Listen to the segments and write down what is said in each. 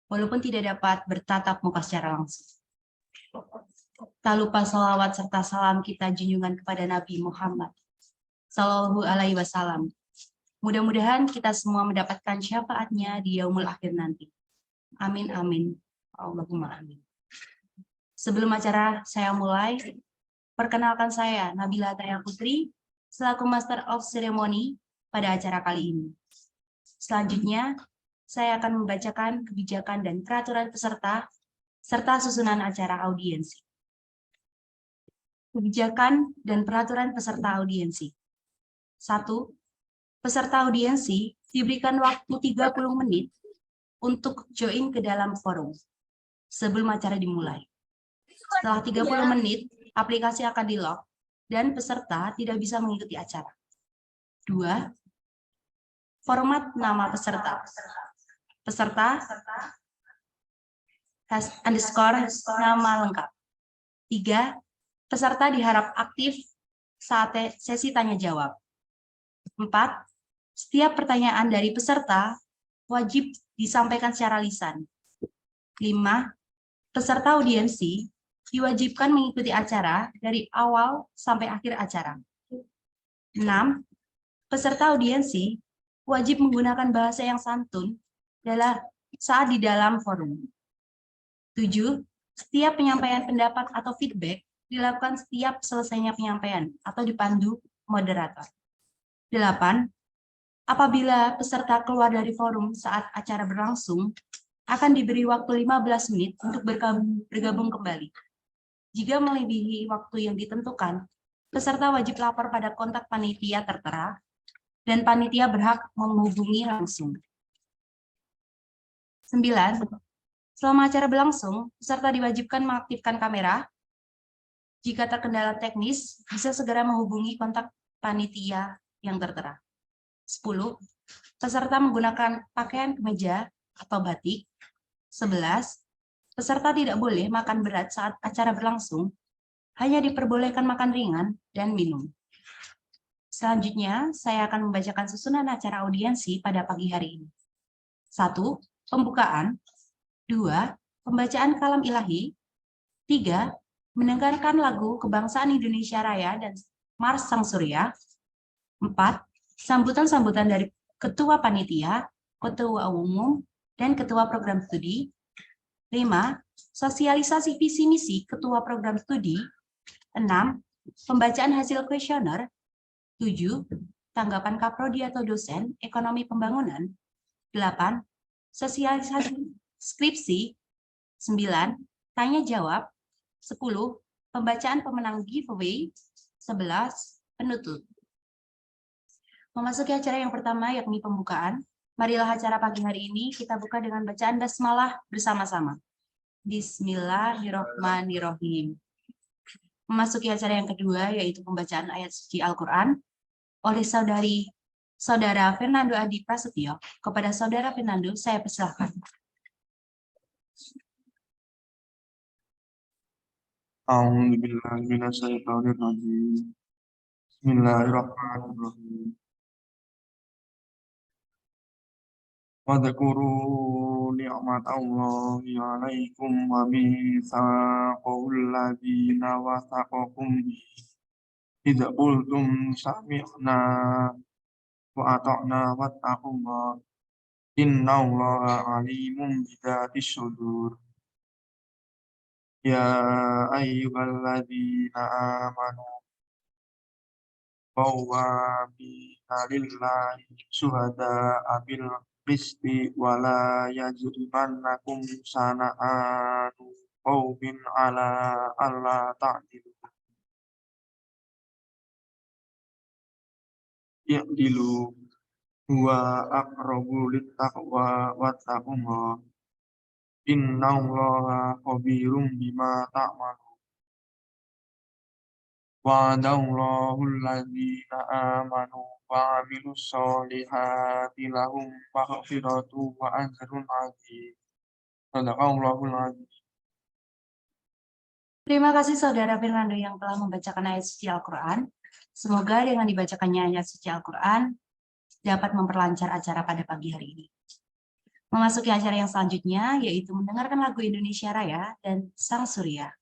walaupun tidak dapat bertatap muka secara langsung. Tak lupa salawat serta salam kita junjungan kepada Nabi Muhammad Sallallahu Alaihi Wasallam. Mudah-mudahan kita semua mendapatkan syafaatnya di yaumul akhir nanti. Amin, amin. Allahumma amin. Sebelum acara saya mulai, perkenalkan saya Nabila Taya Putri, selaku Master of Ceremony pada acara kali ini. Selanjutnya, saya akan membacakan kebijakan dan peraturan peserta, serta susunan acara audiensi. Kebijakan dan peraturan peserta audiensi. 1. Peserta audiensi diberikan waktu 30 menit untuk join ke dalam forum sebelum acara dimulai. Setelah 30 menit, aplikasi akan di-lock dan peserta tidak bisa mengikuti acara. 2. Format nama peserta. Peserta _ nama lengkap. 3. Peserta diharap aktif saat sesi tanya jawab. 4. Setiap pertanyaan dari peserta wajib disampaikan secara lisan. 5. Peserta audiensi diwajibkan mengikuti acara dari awal sampai akhir acara. 6. Peserta audiensi wajib menggunakan bahasa yang santun saat di dalam forum. 7. Setiap penyampaian pendapat atau feedback dilakukan setiap selesainya penyampaian atau dipandu moderator. 8. Apabila peserta keluar dari forum saat acara berlangsung, akan diberi waktu 15 menit untuk bergabung kembali. Jika melebihi waktu yang ditentukan, peserta wajib lapor pada kontak panitia tertera, dan panitia berhak menghubungi langsung. 9. Selama acara berlangsung, peserta diwajibkan mengaktifkan kamera. Jika terkendala teknis, bisa segera menghubungi kontak panitia yang tertera. 10. Peserta menggunakan pakaian kemeja atau batik. 11. Peserta tidak boleh makan berat saat acara berlangsung, hanya diperbolehkan makan ringan dan minum. Selanjutnya, saya akan membacakan susunan acara audiensi pada pagi hari ini. 1. Pembukaan. 2. Pembacaan kalam ilahi. 3. Mendengarkan lagu Kebangsaan Indonesia Raya dan Mars Sang Surya. 4. Sambutan-sambutan dari Ketua Panitia, Ketua Umum, dan Ketua Program Studi. 5. Sosialisasi visi misi Ketua Program Studi. 6. Pembacaan hasil kuesioner. 7. Tanggapan kaprodi atau dosen ekonomi pembangunan. 8. Sosialisasi skripsi. 9. Tanya jawab. 10. Pembacaan pemenang giveaway. 11. Penutup. Memasuki acara yang pertama, yakni pembukaan. Marilah acara pagi hari ini kita buka dengan bacaan basmalah bersama-sama. Bismillahirrahmanirrahim. Memasuki acara yang kedua, yaitu pembacaan ayat suci Al-Quran oleh Saudara Fernando Adi Prasetyo. Kepada Saudara Fernando, saya persilahkan. A'udzubillahiminasyaitonirrajim. Bismillahirrahmanirrahim. Wadhkuru ni'matallahi 'alaikum wa mitsaqal ladzina wathaqakum idza qultum sami'na wa ata'na wattaqullaha innallaha 'alimun bidzatish shudur. Ya ayyuhalladzina amanu qawwamina lillahi syuhada'a bil qisti wa la yajrimannakum sana'anu qaumin ala alla ta'dilu i'dilu huwa aqrabu littaqwa wattaqullaha innallaha khabirum bima ta'malun. Wa'adallahu alladzina amanu wa 'amilus sholihati lahum maghfiratu wa ajrun 'azim. Shadaqallahul 'azim. Terima kasih Saudara Fernando yang telah membacakan ayat suci Al-Quran. Semoga dengan dibacakannya ayat suci Al-Quran dapat memperlancar acara pada pagi hari ini. Memasuki acara yang selanjutnya, yaitu mendengarkan lagu Indonesia Raya dan Sang Surya.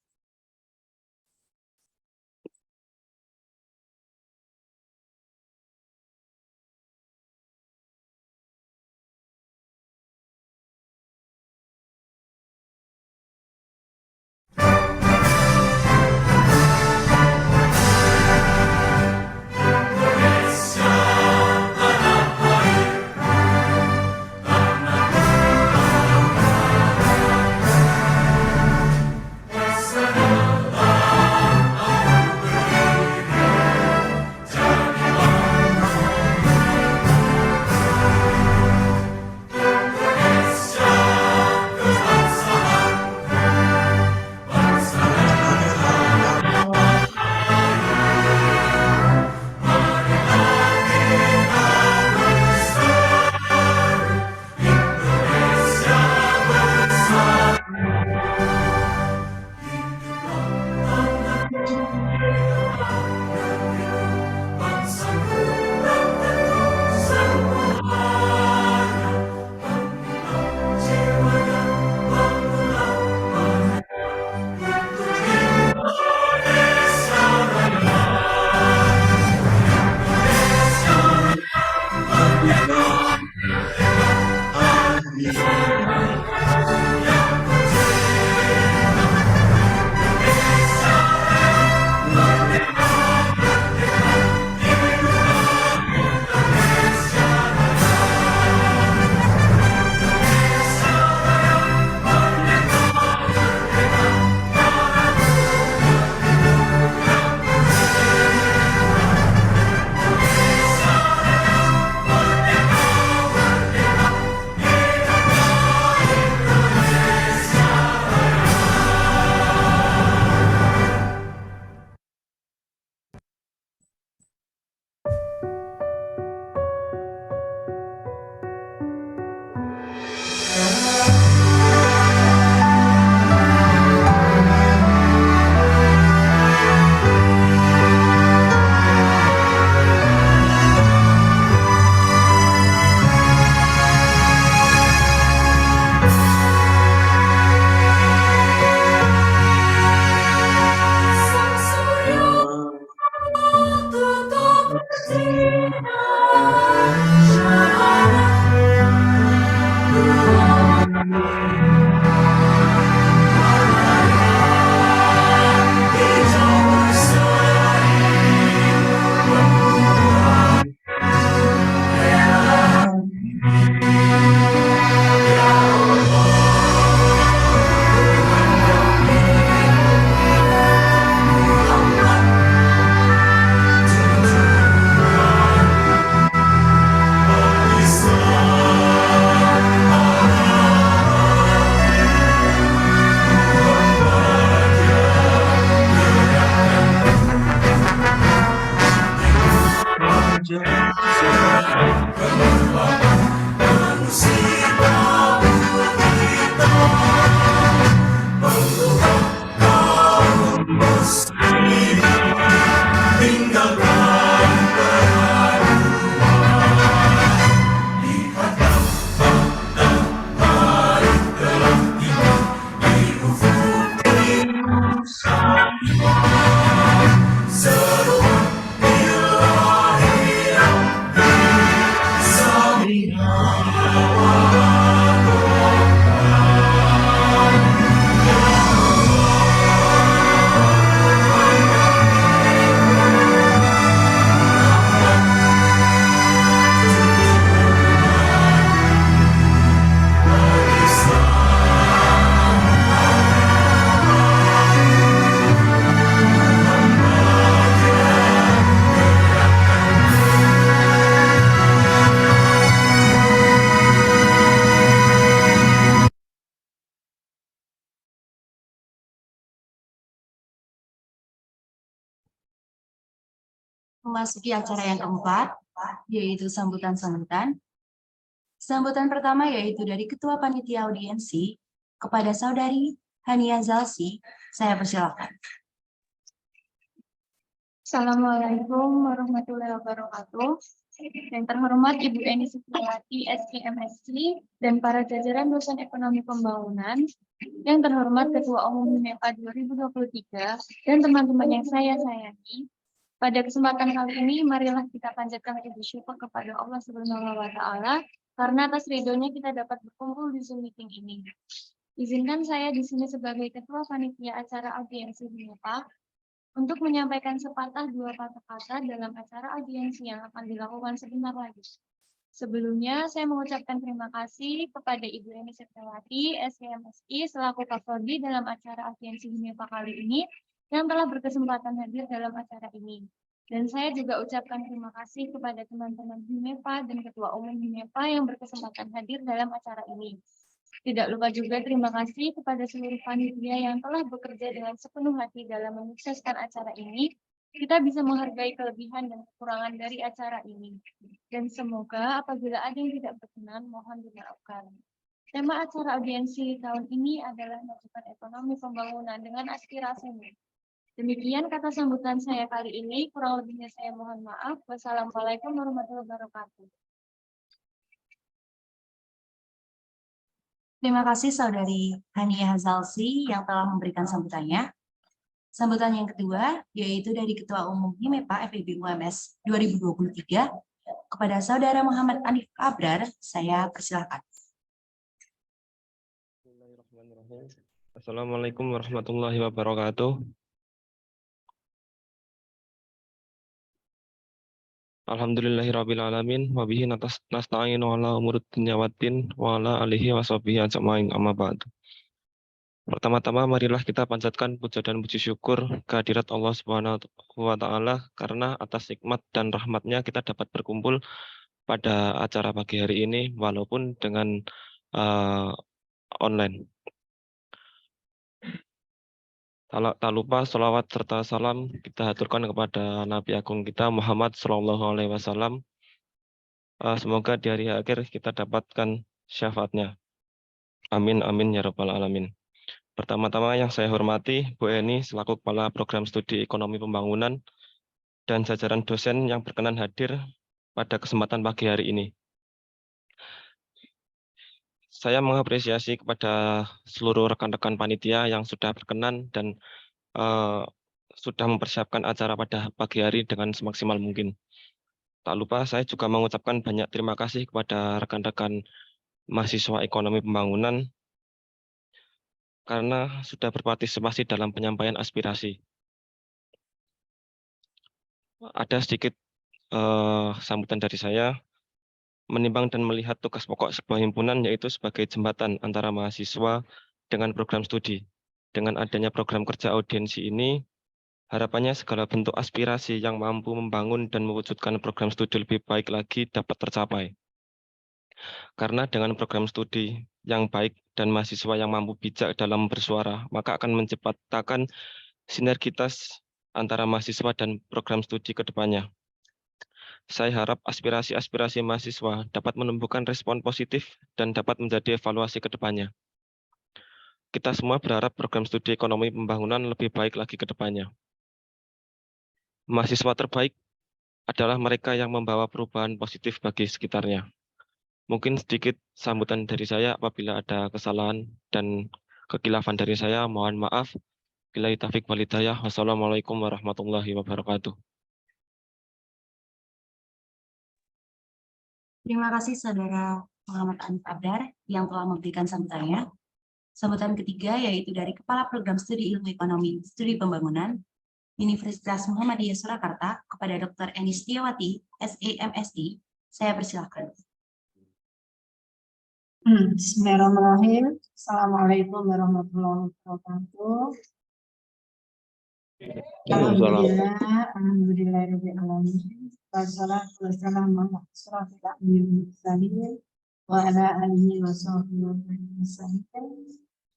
Memasuki acara yang keempat, yaitu sambutan-sambutan. Sambutan pertama yaitu dari Ketua Panitia Audiensi kepada Saudari Hania Zalsi. Saya persilakan. Assalamualaikum warahmatullahi wabarakatuh. Yang terhormat Ibu Eni Supriyati, SKMSC, dan para jajaran dosen ekonomi pembangunan, yang terhormat Ketua Umum HIMEPA 2023, dan teman-teman yang saya sayangi, pada kesempatan kali ini, marilah kita panjatkan puji syukur kepada Allah Subhanahu wa Ta'ala, karena atas ridhonya kita dapat berkumpul di Zoom meeting ini. Izinkan saya di sini sebagai Ketua Panitia Acara Audiensi HIMEPA untuk menyampaikan sepatah dua patah kata dalam acara audiensi yang akan dilakukan sebentar lagi. Sebelumnya, saya mengucapkan terima kasih kepada Ibu Eni Supriyati, SKMSI, selaku Kapolri dalam acara audiensi HIMEPA kali ini, yang telah berkesempatan hadir dalam acara ini. Dan saya juga ucapkan terima kasih kepada teman-teman HIMEPA dan Ketua Umum HIMEPA yang berkesempatan hadir dalam acara ini. Tidak lupa juga terima kasih kepada seluruh panitia yang telah bekerja dengan sepenuh hati dalam menyukseskan acara ini. Kita bisa menghargai kelebihan dan kekurangan dari acara ini. Dan semoga apabila ada yang tidak berkenan, mohon dimaafkan. Tema acara audiensi tahun ini adalah masukan ekonomi pembangunan dengan aspirasinya. Demikian kata sambutan saya kali ini, kurang lebihnya saya mohon maaf. Wassalamualaikum warahmatullahi wabarakatuh. Terima kasih Saudari Hania Hazalsi yang telah memberikan sambutannya. Sambutan yang kedua yaitu dari Ketua Umum HIMEPA FEB UMS 2023 kepada Saudara Muhammad Anif Abrar, saya persilakan. Assalamualaikum warahmatullahi wabarakatuh. Alhamdulillahirrabbilalamin, wabihi nasta'inu ala umurud dunya waddin, wa ala alihi wa sahbihi ajma'in, amma ba'du. Pertama-tama marilah kita panjatkan puja dan puji syukur kehadirat Allah Subhanahu wa Ta'ala, karena atas nikmat dan rahmatnya kita dapat berkumpul pada acara pagi hari ini walaupun dengan online. Tak lupa sholawat serta salam kita haturkan kepada Nabi Agung kita Muhammad SAW. Semoga di hari akhir kita dapatkan syafaatnya. Amin, amin, ya rabbal alamin. Pertama-tama yang saya hormati Bu Eni selaku Kepala Program Studi Ekonomi Pembangunan dan jajaran dosen yang berkenan hadir pada kesempatan pagi hari ini. Saya mengapresiasi kepada seluruh rekan-rekan panitia yang sudah berkenan dan sudah mempersiapkan acara pada pagi hari dengan semaksimal mungkin. Tak lupa saya juga mengucapkan banyak terima kasih kepada rekan-rekan mahasiswa ekonomi pembangunan karena sudah berpartisipasi dalam penyampaian aspirasi. Ada sedikit sambutan dari saya. Menimbang dan melihat tugas pokok sebuah himpunan yaitu sebagai jembatan antara mahasiswa dengan program studi. Dengan adanya program kerja audiensi ini, harapannya segala bentuk aspirasi yang mampu membangun dan mewujudkan program studi lebih baik lagi dapat tercapai. Karena dengan program studi yang baik dan mahasiswa yang mampu bijak dalam bersuara, maka akan menciptakan sinergitas antara mahasiswa dan program studi ke depannya. Saya harap aspirasi-aspirasi mahasiswa dapat menumbuhkan respon positif dan dapat menjadi evaluasi ke depannya. Kita semua berharap program studi ekonomi pembangunan lebih baik lagi ke depannya. Mahasiswa terbaik adalah mereka yang membawa perubahan positif bagi sekitarnya. Mungkin sedikit sambutan dari saya apabila ada kesalahan dan kekhilafan dari saya, mohon maaf. Billahi taufiq wal hidayah. Wassalamualaikum warahmatullahi wabarakatuh. Terima kasih Saudara Muhammad Anif Abrar yang telah memberikan sambutannya. Sambutan ketiga yaitu dari Kepala Program Studi Ilmu Ekonomi Studi Pembangunan Universitas Muhammadiyah Surakarta kepada Dr. Eni Setiawati, SEMSI. Saya persilakan. Bismillahirrahmanirrahim. Assalamualaikum warahmatullahi wabarakatuh. Alhamdulillahirrahmanirrahim. Wassalatu wassalamu ala asyrafil anbiya'i wal mursalin wa ala alihi wa sahbihi wasallam.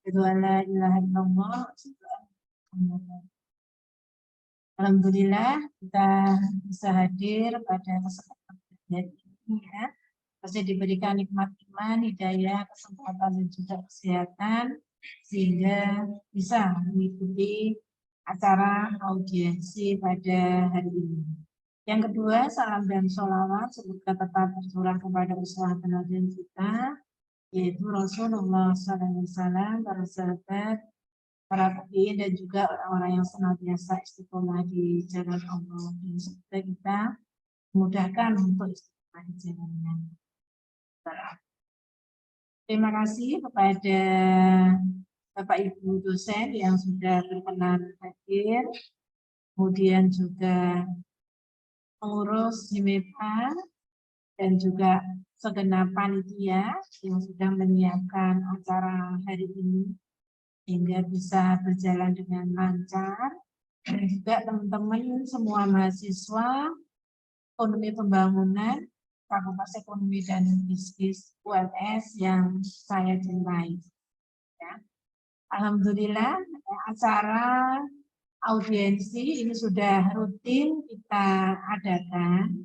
Asyhadu an la ilaha illallah. Alhamdulillah kita bisa hadir pada kesempatan hari ini ya. Masih diberikan nikmat iman, hidayah, kesempatan dan juga kesehatan sehingga bisa mengikuti acara audiensi pada hari ini. Yang kedua, salam dan sholawat semoga tetap tercurah kepada uswah teladan kita, yaitu Rasulullah SAW, para sahabat, para tabi'in, dan juga orang-orang yang senantiasa istiqomah di jalan Allah. Dan semoga kita memudahkan untuk istiqomah di jalannya. Terima kasih kepada Bapak Ibu dosen yang sudah berkenan hadir, kemudian juga pengurus HIMEPA dan juga segenap panitia yang sudah menyiapkan acara hari ini sehingga bisa berjalan dengan lancar, dan juga teman-teman semua mahasiswa ekonomi pembangunan Fakultas Ekonomi dan Bisnis UNS yang saya cintai. Ya. Alhamdulillah acara audiensi ini sudah rutin kita adakan.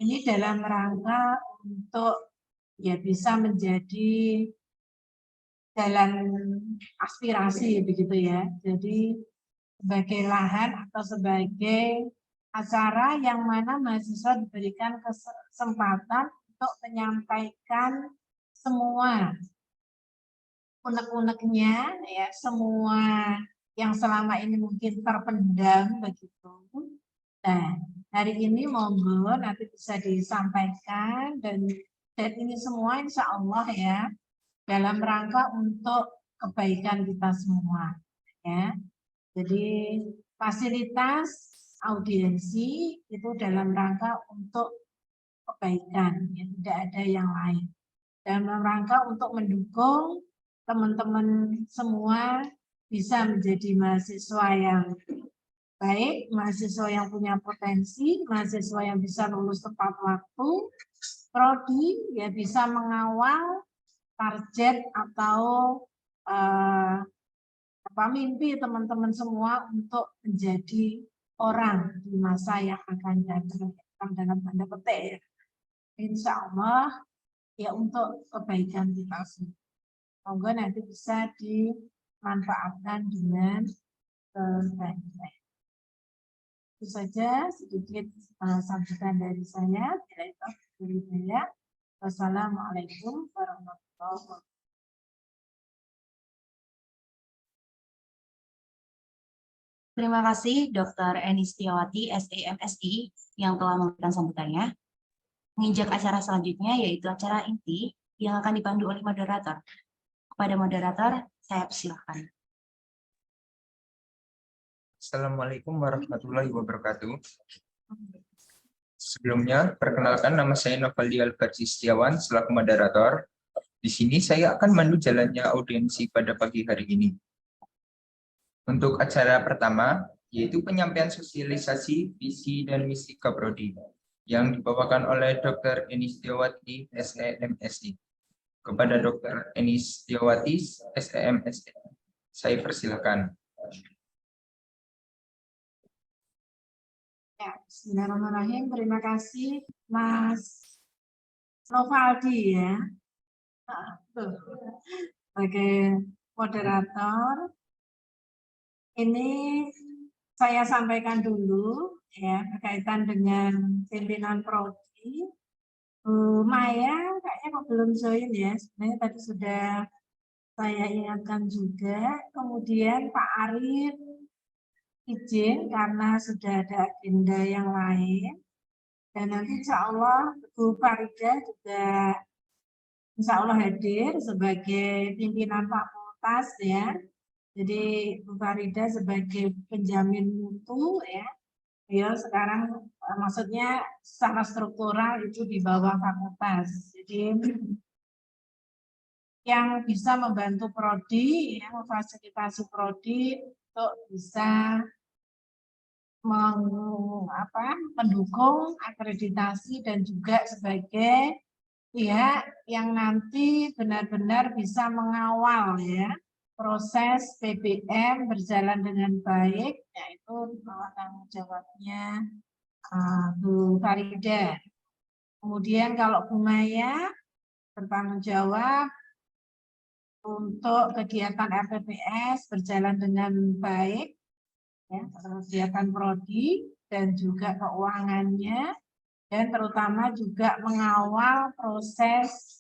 Ini dalam rangka untuk ya bisa menjadi jalan aspirasi begitu ya. Jadi sebagai lahan atau sebagai acara yang mana mahasiswa diberikan kesempatan untuk menyampaikan semua unek-uneknya, ya, semua yang selama ini mungkin terpendam begitu. Nah, hari ini monggo nanti bisa disampaikan, dan ini semua insya Allah ya dalam rangka untuk kebaikan kita semua, ya. Jadi fasilitas audiensi itu dalam rangka untuk kebaikan, ya, tidak ada yang lain. Dalam rangka untuk mendukung teman-teman semua bisa menjadi mahasiswa yang baik, mahasiswa yang punya potensi, mahasiswa yang bisa lulus tepat waktu, prodi ya bisa mengawal target atau mimpi teman-teman semua untuk menjadi orang di masa yang akan datang dalam tanda petik. Insya Allah ya untuk kebaikan kita semua. Monggo nanti bisa dimanfaatkan dengan baik-baik. Itu saja sedikit sambutan dari saya. Wassalamualaikum warahmatullahi wabarakatuh. Terima kasih Dr. Eni Setiawati, SEMSI, yang telah memberikan sambutannya. Menginjak acara selanjutnya, yaitu acara inti, yang akan dipandu oleh moderator. Kepada moderator, saya persilahkan. Assalamualaikum warahmatullahi wabarakatuh. Sebelumnya, perkenalkan nama saya Novaldi Alberti Setiawan selaku moderator. Di sini saya akan memandu jalannya audiensi pada pagi hari ini. Untuk acara pertama, yaitu penyampaian sosialisasi visi dan misi Kaprodi yang dibawakan oleh Dr. Eni Setiawati, SEMSI. Kepada Dr. Eni Setiawati, SEMSI, saya persilakan. Ya, bismillahirrahmanirrahim. Terima kasih Mas Novaldi ya. Sebagai moderator. Ini saya sampaikan dulu ya berkaitan dengan pimpinan prodi. Bu Maya kayaknya kok belum join ya. Sebenarnya tadi sudah saya ingatkan juga. Kemudian Pak Arif izin karena sudah ada agenda yang lain. Dan nanti insya Allah Bu Farida juga insya Allah hadir sebagai pimpinan fakultas ya. Jadi Bu Farida sebagai penjamin mutu ya, beliau sekarang maksudnya secara struktural itu di bawah fakultas. Jadi yang bisa membantu prodi, ya, memfasilitasi prodi untuk bisa mendukung akreditasi dan juga sebagai pihak yang nanti benar-benar bisa mengawal ya proses PBM berjalan dengan baik, yaitu tanggung jawabnya Bu Farida. Kemudian kalau Bu Maya bertanggung jawab untuk kegiatan RPPS berjalan dengan baik, ya, kegiatan prodi. dan juga keuangannya, dan terutama juga mengawal proses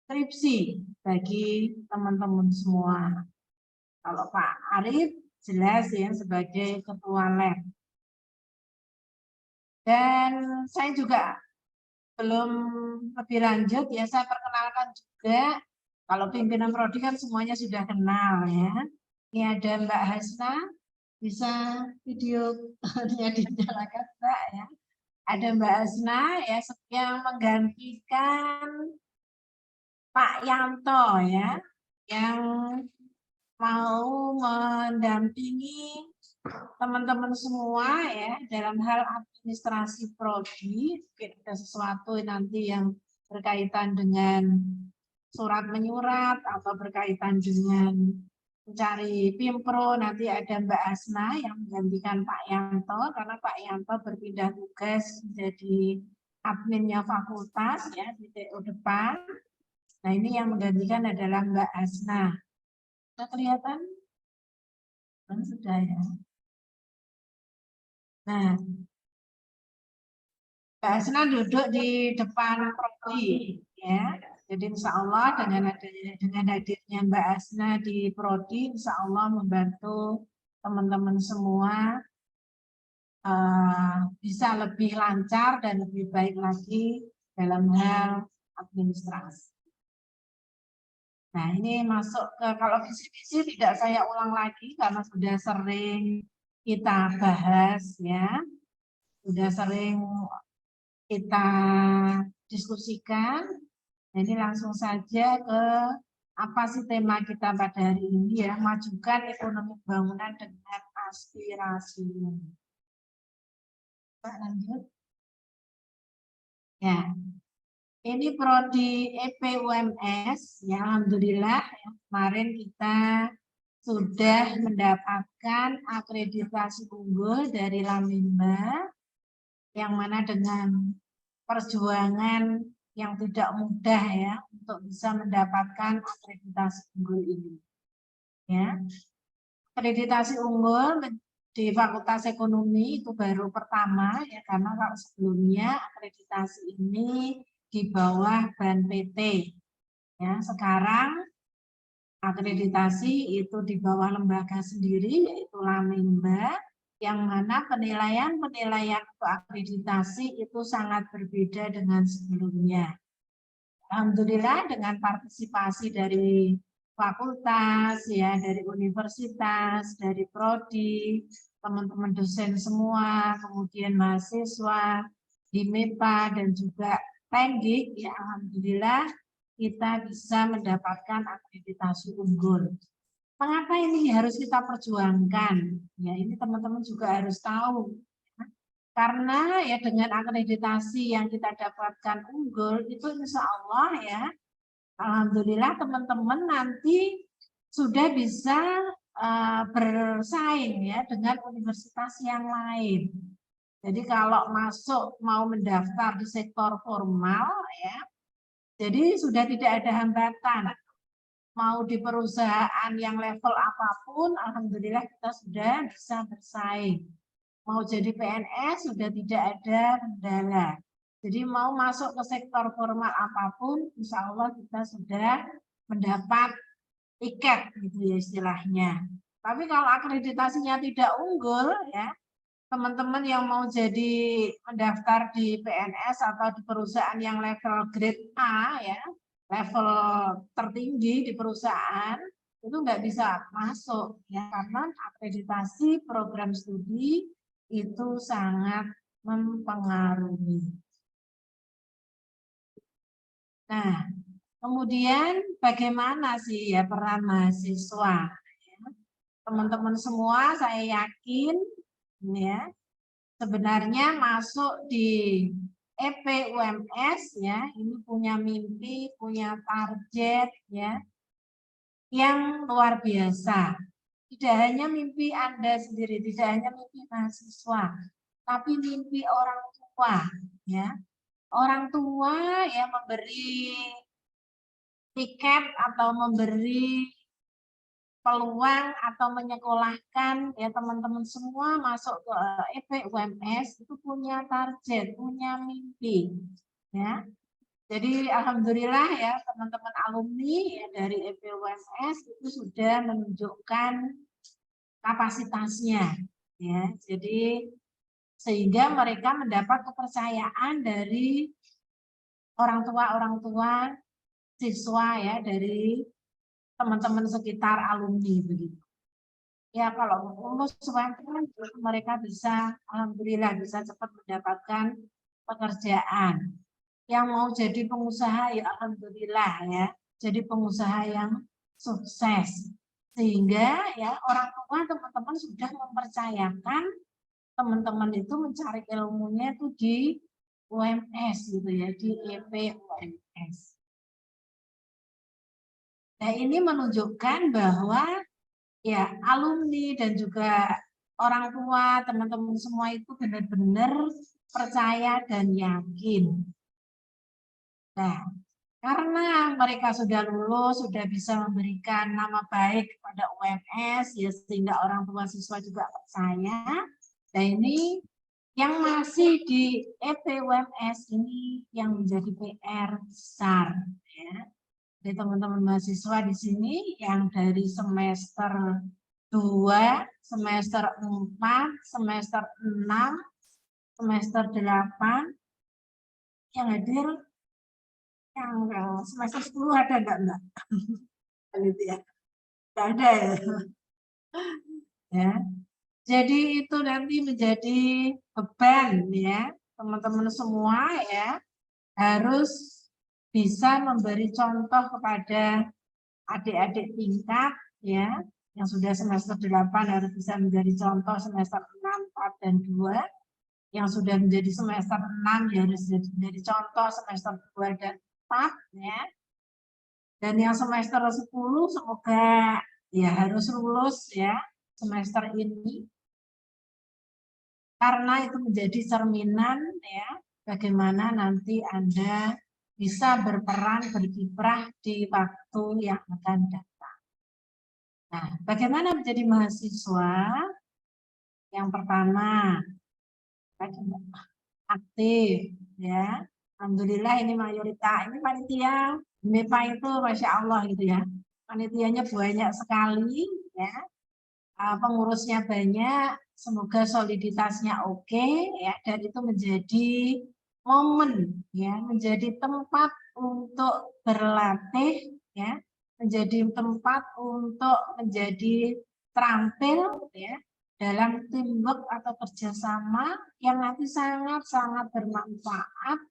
skripsi bagi teman-teman semua. Kalau Pak Arif jelas ya sebagai ketua lab. Dan saya juga belum lebih lanjut ya, saya perkenalkan juga, kalau pimpinan prodi kan semuanya sudah kenal ya. Ini ada Mbak Hasna, bisa videonya dinyalakan Mbak ya. Ada Mbak Hasna ya yang menggantikan Pak Yanto ya, yang mau mendampingi teman-teman semua ya dalam hal administrasi prodi. Ada sesuatu nanti yang berkaitan dengan surat menyurat atau berkaitan dengan mencari Pimpro, nanti ada Mbak Asna yang menggantikan Pak Yanto karena Pak Yanto berpindah tugas menjadi adminnya fakultas ya di TU depan. Nah, ini yang menggantikan adalah Mbak Asna. Sudah kelihatan? Sudah ya. Nah, Mbak Asna duduk di depan prodi ya. Jadi insya Allah dengan hadirnya Mbak Asna di prodi, insya Allah membantu teman-teman semua bisa lebih lancar dan lebih baik lagi dalam hal administrasi. Nah, ini masuk ke, kalau visi-visi tidak saya ulang lagi karena sudah sering kita bahas ya, sudah sering kita diskusikan. Nah, ini langsung saja ke apa sih tema kita pada hari ini ya, majukan ekonomi bangunan dengan aspirasi. Pak, lanjut. Ya, ini prodi EPUMS ya, alhamdulillah ya, kemarin kita sudah mendapatkan akreditasi unggul dari Lamimba, yang mana dengan perjuangan yang tidak mudah ya untuk bisa mendapatkan akreditasi unggul ini. Ya, akreditasi unggul di Fakultas Ekonomi itu baru pertama ya, karena kalau sebelumnya akreditasi ini di bawah BAN PT. Ya, sekarang akreditasi itu di bawah lembaga sendiri yaitu Lamimba, yang mana penilaian untuk akreditasi itu sangat berbeda dengan sebelumnya. Alhamdulillah dengan partisipasi dari fakultas, ya, dari universitas, dari prodi, teman-teman dosen semua, kemudian mahasiswa di MEPA dan juga Tendik, ya alhamdulillah kita bisa mendapatkan akreditasi unggul. Mengapa ini harus kita perjuangkan? Ya, ini teman-teman juga harus tahu. Karena ya dengan akreditasi yang kita dapatkan unggul itu insya Allah ya, alhamdulillah teman-teman nanti sudah bisa bersaing ya dengan universitas yang lain. Jadi kalau masuk mau mendaftar di sektor formal ya, jadi sudah tidak ada hambatan. Mau di perusahaan yang level apapun, alhamdulillah kita sudah bisa bersaing. Mau jadi PNS sudah tidak ada kendala. Jadi mau masuk ke sektor formal apapun, insya Allah kita sudah mendapat tiket gitu ya istilahnya. Tapi kalau akreditasinya tidak unggul ya, teman-teman yang mau jadi mendaftar di PNS atau di perusahaan yang level grade A ya, level tertinggi di perusahaan itu nggak bisa masuk ya, karena akreditasi program studi itu sangat mempengaruhi. Nah, kemudian bagaimana sih ya peran mahasiswa? Teman-teman semua saya yakin ya sebenarnya masuk di EPUMS ya ini punya mimpi, punya target ya yang luar biasa. Tidak hanya mimpi Anda sendiri, tidak hanya mimpi mahasiswa, tapi mimpi orang tua ya. Orang tua yang memberi tiket atau memberi peluang atau menyekolahkan ya teman-teman semua masuk ke EP UMS itu punya target, punya mimpi ya. Jadi alhamdulillah ya teman-teman alumni ya, dari EP UMS itu sudah menunjukkan kapasitasnya ya. Jadi sehingga mereka mendapat kepercayaan dari orang tua siswa ya, dari teman-teman sekitar alumni begitu. Ya kalau lulus UMS mereka bisa alhamdulillah bisa cepat mendapatkan pekerjaan. Yang mau jadi pengusaha ya alhamdulillah ya, jadi pengusaha yang sukses. Sehingga ya orang tua teman-teman sudah mempercayakan teman-teman itu mencari ilmunya itu di UMS gitu ya, di EP UMS. Nah, ini menunjukkan bahwa ya alumni dan juga orang tua, teman-teman semua itu benar-benar percaya dan yakin. Nah, karena mereka sudah lulus, sudah bisa memberikan nama baik kepada UMS, ya sehingga orang tua siswa juga percaya. Nah, ini yang masih di EP UMS ini yang menjadi PR besar. Ya. Jadi teman-teman mahasiswa di sini yang dari semester 2, semester 4, semester 6, semester 8, yang hadir yang semester 10 ada enggak? Gitu ya. Enggak ada ya. Ya. Jadi itu nanti menjadi beban ya, teman-teman semua ya, harus bisa memberi contoh kepada adik-adik tingkat ya, yang sudah semester 8 harus bisa menjadi contoh semester 6, 4, dan 2. Yang sudah menjadi semester 6 ya harus menjadi contoh semester 2 dan 4 ya. Dan yang semester 10 semoga ya harus lulus ya semester ini. Karena itu menjadi cerminan ya bagaimana nanti Anda bisa berperan berkiprah di waktu yang akan datang. Nah, bagaimana menjadi mahasiswa? Yang pertama, aktif ya. Alhamdulillah ini mayoritas, ini panitia MEPA itu Masya Allah gitu ya. Panitianya banyak sekali ya. Pengurusnya banyak, semoga soliditasnya oke ya, dan itu menjadi momen ya, menjadi tempat untuk berlatih ya, menjadi tempat untuk menjadi terampil ya dalam teamwork atau kerjasama yang nanti sangat-sangat bermanfaat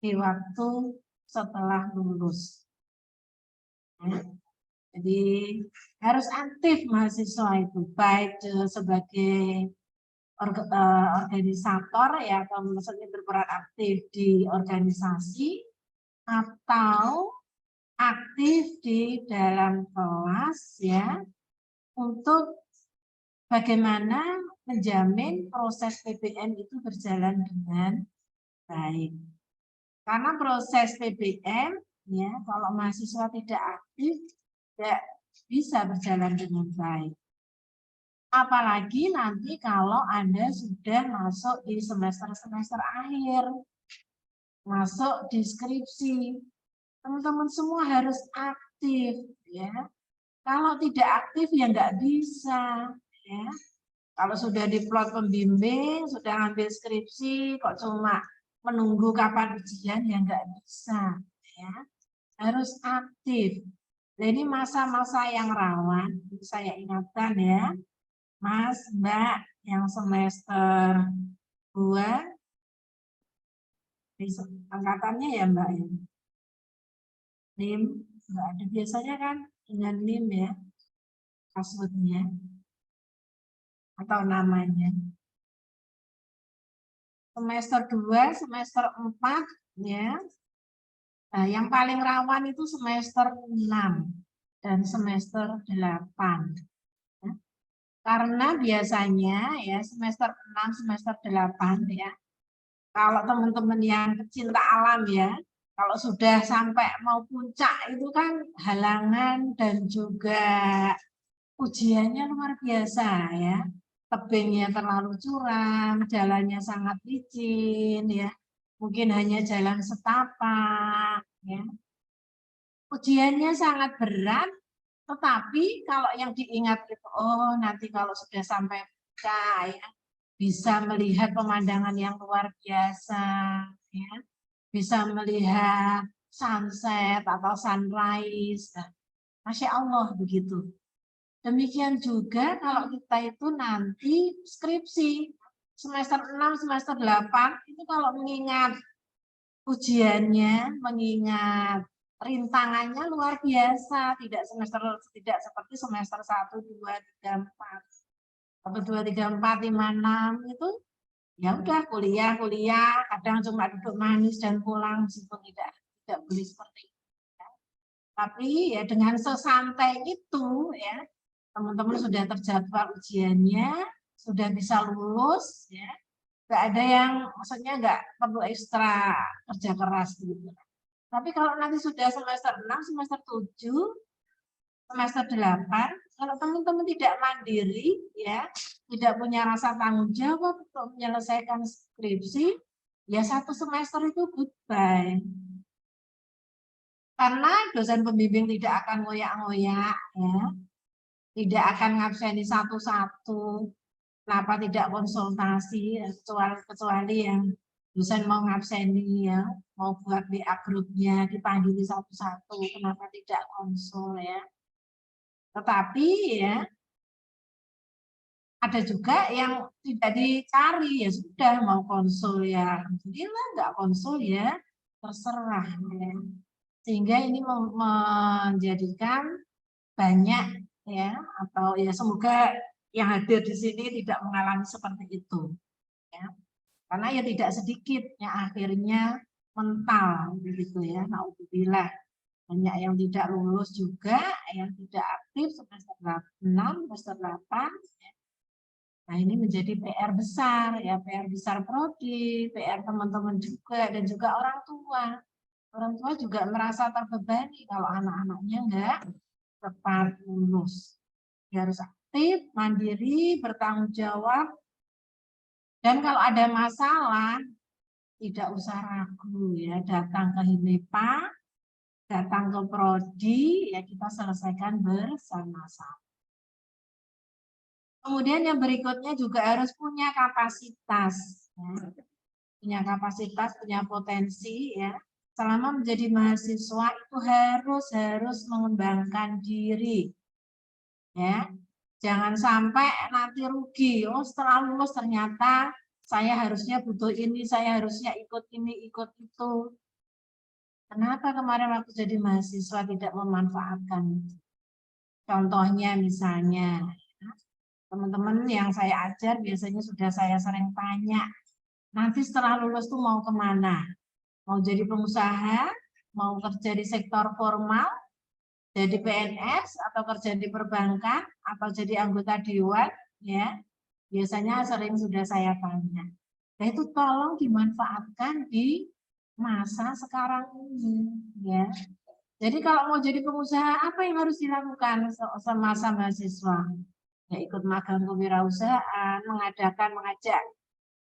di waktu setelah lulus. Ya. Jadi harus aktif mahasiswa itu, baik sebagai organisator ya, atau maksudnya berperan aktif di organisasi, atau aktif di dalam kelas ya, untuk bagaimana menjamin proses PBM itu berjalan dengan baik. Karena proses PBM ya, kalau mahasiswa tidak aktif tidak bisa berjalan dengan baik. Apalagi nanti kalau Anda sudah masuk di semester-semester akhir, masuk di skripsi, teman-teman semua harus aktif ya. Kalau tidak aktif ya nggak bisa ya. Kalau sudah diplot pembimbing, sudah ambil skripsi, kok cuma menunggu kapan ujian ya nggak bisa ya. Harus aktif. Nah, ini masa-masa yang rawan, saya ingatkan ya, Mas, Mbak, yang semester 2, angkatannya ya Mbak ya. NIM, nggak ada biasanya kan dengan NIM ya, passwordnya, atau namanya. Semester 2, semester 4, ya. Nah, yang paling rawan itu semester 6 dan semester 8. Ya. Karena biasanya ya semester 6, semester 8 ya. Kalau teman-teman yang pecinta alam ya, kalau sudah sampai mau puncak itu kan halangan dan juga ujiannya luar biasa ya. Tebingnya terlalu curam, jalannya sangat licin ya. Mungkin hanya jalan setapak ya. Ujiannya sangat berat, tetapi kalau yang diingat itu, oh nanti kalau sudah sampai puncak ya, bisa melihat pemandangan yang luar biasa ya. Bisa melihat sunset atau sunrise. Nah, Masya Allah begitu. Demikian juga kalau kita itu nanti skripsi semester 6, semester 8 itu kalau mengingat ujiannya, mengingat rintangannya luar biasa, tidak seperti semester 1, 2, 3, 4. 1, 2, 3, 4, 5, 6 itu ya udah kuliah, kadang cuma duduk manis dan pulang meskipun tidak boleh seperti itu. Tapi ya dengan sesantai itu ya, teman-teman sudah terjadwal ujiannya, sudah bisa lulus, ya, nggak ada yang, maksudnya nggak perlu ekstra kerja keras gitu. Tapi kalau nanti sudah semester 6, semester 7, semester 8, kalau teman-teman tidak mandiri, ya, tidak punya rasa tanggung jawab untuk menyelesaikan skripsi, ya satu semester itu goodbye. Karena dosen pembimbing tidak akan ngoyak-ngoyak, ya. Tidak akan ngabseni satu-satu, kenapa tidak konsultasi, kecuali yang dosen mau ngabseni ya, mau buat WA grupnya, dipanggil satu-satu, kenapa tidak konsul ya. Tetapi ya, ada juga yang tidak dicari, ya sudah mau konsul ya, alhamdulillah nggak konsul ya, terserah ya. Sehingga ini menjadikan banyak ya, atau ya semoga yang hadir di sini tidak mengalami seperti itu ya, karena ya tidak sedikit yang akhirnya mental begitu ya, naudzubillah, banyak yang tidak lulus juga, yang tidak aktif semester 6, semester 8 ya. Nah ini menjadi PR besar ya, PR besar prodi, PR teman-teman juga, dan juga orang tua juga merasa terbebani kalau anak-anaknya enggak tepat lulus. Dia harus aktif, mandiri, bertanggung jawab. Dan kalau ada masalah, tidak usah ragu ya, datang ke HIMEPA, datang ke prodi, ya kita selesaikan bersama-sama. Kemudian yang berikutnya juga harus punya kapasitas. Ya. Punya kapasitas, punya potensi ya. Selama menjadi mahasiswa itu harus mengembangkan diri. Ya, jangan sampai nanti rugi. Oh, setelah lulus ternyata saya harusnya butuh ini, saya harusnya ikut ini, ikut itu. Kenapa kemarin waktu jadi mahasiswa tidak memanfaatkan? Contohnya misalnya, teman-teman yang saya ajar biasanya sudah saya sering tanya, nanti setelah lulus tuh mau kemana? Mau jadi pengusaha, mau kerja di sektor formal, jadi PNS atau kerja di perbankan atau jadi anggota dewan ya, biasanya sering sudah saya tanya. Nah itu tolong dimanfaatkan di masa sekarang ini ya. Jadi kalau mau jadi pengusaha, apa yang harus dilakukan semasa mahasiswa? Ya ikut magang kewirausahaan,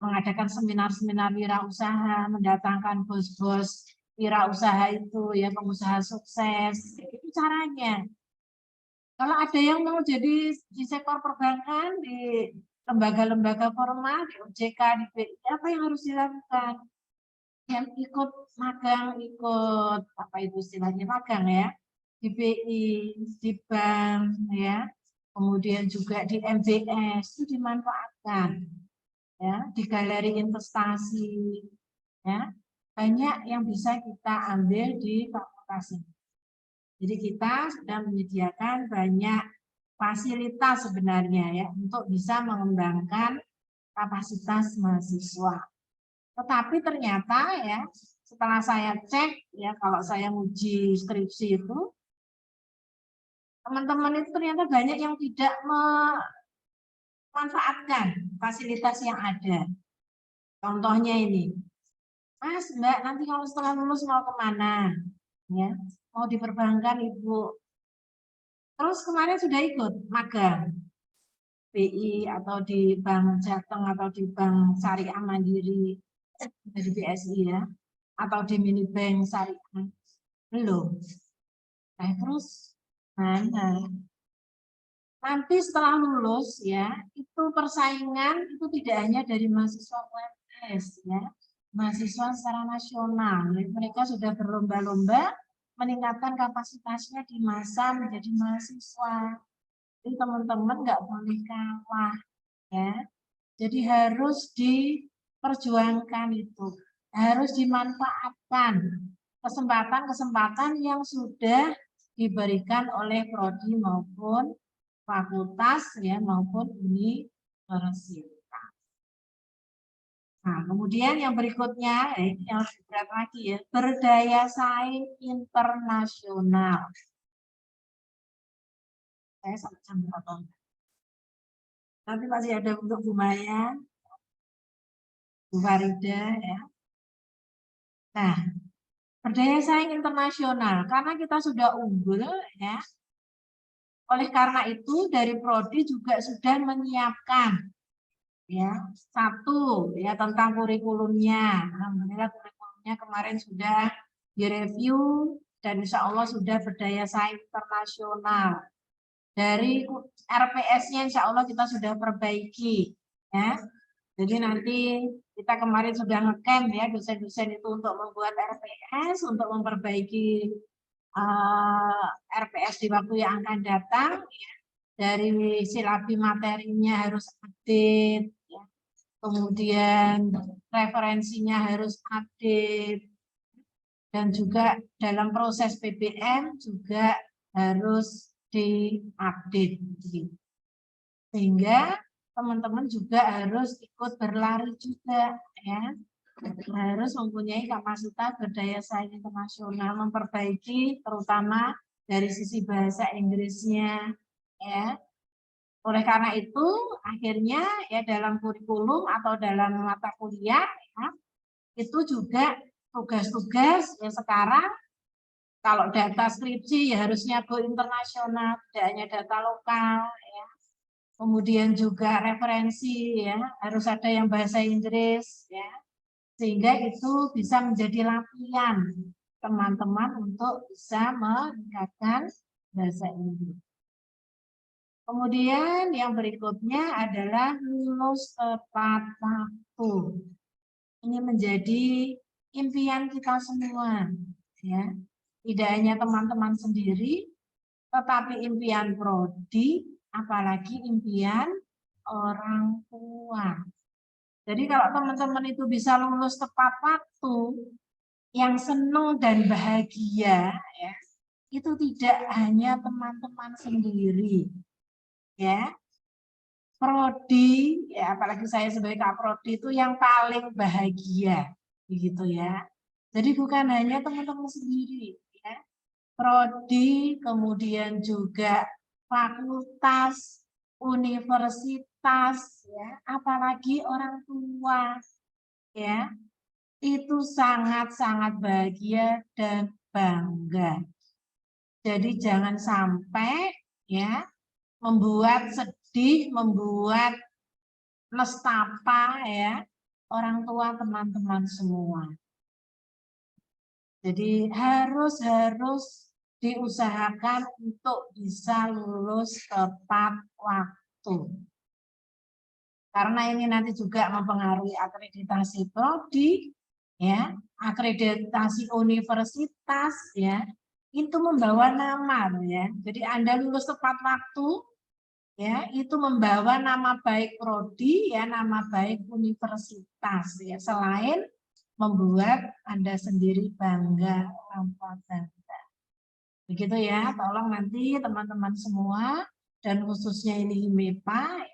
mengadakan seminar-seminar wirausaha, mendatangkan bos-bos wirausaha itu ya, pengusaha sukses. Itu caranya. Kalau ada yang mau jadi di sektor perbankan, di lembaga-lembaga formal, di OJK, di BI, apa yang harus dilakukan? Yang ikut magang, ikut apa itu istilahnya magang ya, di BI, di bank ya, kemudian juga di MBS itu dimanfaatkan ya, di galeri investasi ya, banyak yang bisa kita ambil di fakultas ini. Jadi kita sudah menyediakan banyak fasilitas sebenarnya ya untuk bisa mengembangkan kapasitas mahasiswa. Tetapi ternyata ya setelah saya cek ya, kalau saya uji skripsi itu, teman-teman itu ternyata banyak yang tidak memanfaatkan fasilitas yang ada. Contohnya ini, Mas, Mbak, nanti kalau setelah lulus mau kemana? Ya, mau di perbankan Ibu. Terus kemarin sudah ikut magang BI atau di Bank Jateng atau di Bank Syariah Mandiri dari BSI ya, atau di Mini Bank Syariah belum. Nah terus nanti setelah lulus ya, itu persaingan itu tidak hanya dari mahasiswa UMS ya, mahasiswa secara nasional. Mereka sudah berlomba-lomba meningkatkan kapasitasnya di masa menjadi mahasiswa. Jadi teman-teman nggak boleh kalah ya. Jadi harus diperjuangkan itu, harus dimanfaatkan kesempatan-kesempatan yang sudah diberikan oleh prodi maupun fakultas ya maupun universitas. Nah, kemudian yang berikutnya yang lebih berat lagi ya, berdaya saing internasional. Saya sampai jam berapa? Nanti masih ada untuk Bu Maya, Bu Farida ya. Nah, berdaya saing internasional karena kita sudah unggul ya. Oleh karena itu dari prodi juga sudah menyiapkan ya satu ya tentang kurikulumnya. Alhamdulillah kurikulumnya kemarin sudah direview dan insya Allah sudah berdaya saing internasional. Dari RPS-nya insya Allah kita sudah perbaiki ya. Jadi nanti kita kemarin sudah ngecamp ya dosen-dosen itu untuk membuat RPS untuk memperbaiki RPS di waktu yang akan datang ya. Dari silabi materinya harus update ya. Kemudian referensinya harus update dan juga dalam proses PBM juga harus diupdate sehingga teman-teman juga harus ikut berlari juga ya, harus mempunyai kapasitas berdaya saing internasional, memperbaiki terutama dari sisi bahasa Inggrisnya ya. Oleh karena itu akhirnya ya dalam kurikulum atau dalam mata kuliah ya, itu juga tugas-tugas ya sekarang. Kalau data skripsi ya harusnya go internasional, tidak hanya data lokal ya. Kemudian juga referensi ya, harus ada yang bahasa Inggris ya. Sehingga itu bisa menjadi latihan teman-teman untuk bisa meningkatkan bahasa Inggris. Kemudian yang berikutnya adalah lulus tepat waktu. Ini menjadi impian kita semua ya. Tidak hanya teman-teman sendiri, tetapi impian prodi, apalagi impian orang tua. Jadi kalau teman-teman itu bisa lulus tepat waktu, yang senang dan bahagia, ya, itu tidak hanya teman-teman sendiri, ya. Prodi, ya, apalagi saya sebagai Kak Prodi itu yang paling bahagia, begitu ya. Jadi bukan hanya teman-teman sendiri, ya. Prodi, kemudian juga fakultas, universitas, ya, apalagi orang tua, ya, itu sangat-sangat bahagia dan bangga. Jadi jangan sampai ya membuat sedih, membuat nestapa ya orang tua teman-teman semua. Jadi harus diusahakan untuk bisa lulus tepat waktu. Karena ini nanti juga mempengaruhi akreditasi prodi, ya, akreditasi universitas, ya, itu membawa nama, ya. Jadi Anda lulus tepat waktu, ya, itu membawa nama baik prodi, ya, nama baik universitas, ya. Selain membuat Anda sendiri bangga, orang tua bangga. Begitu ya, tolong nanti teman-teman semua dan khususnya ini HIMEPA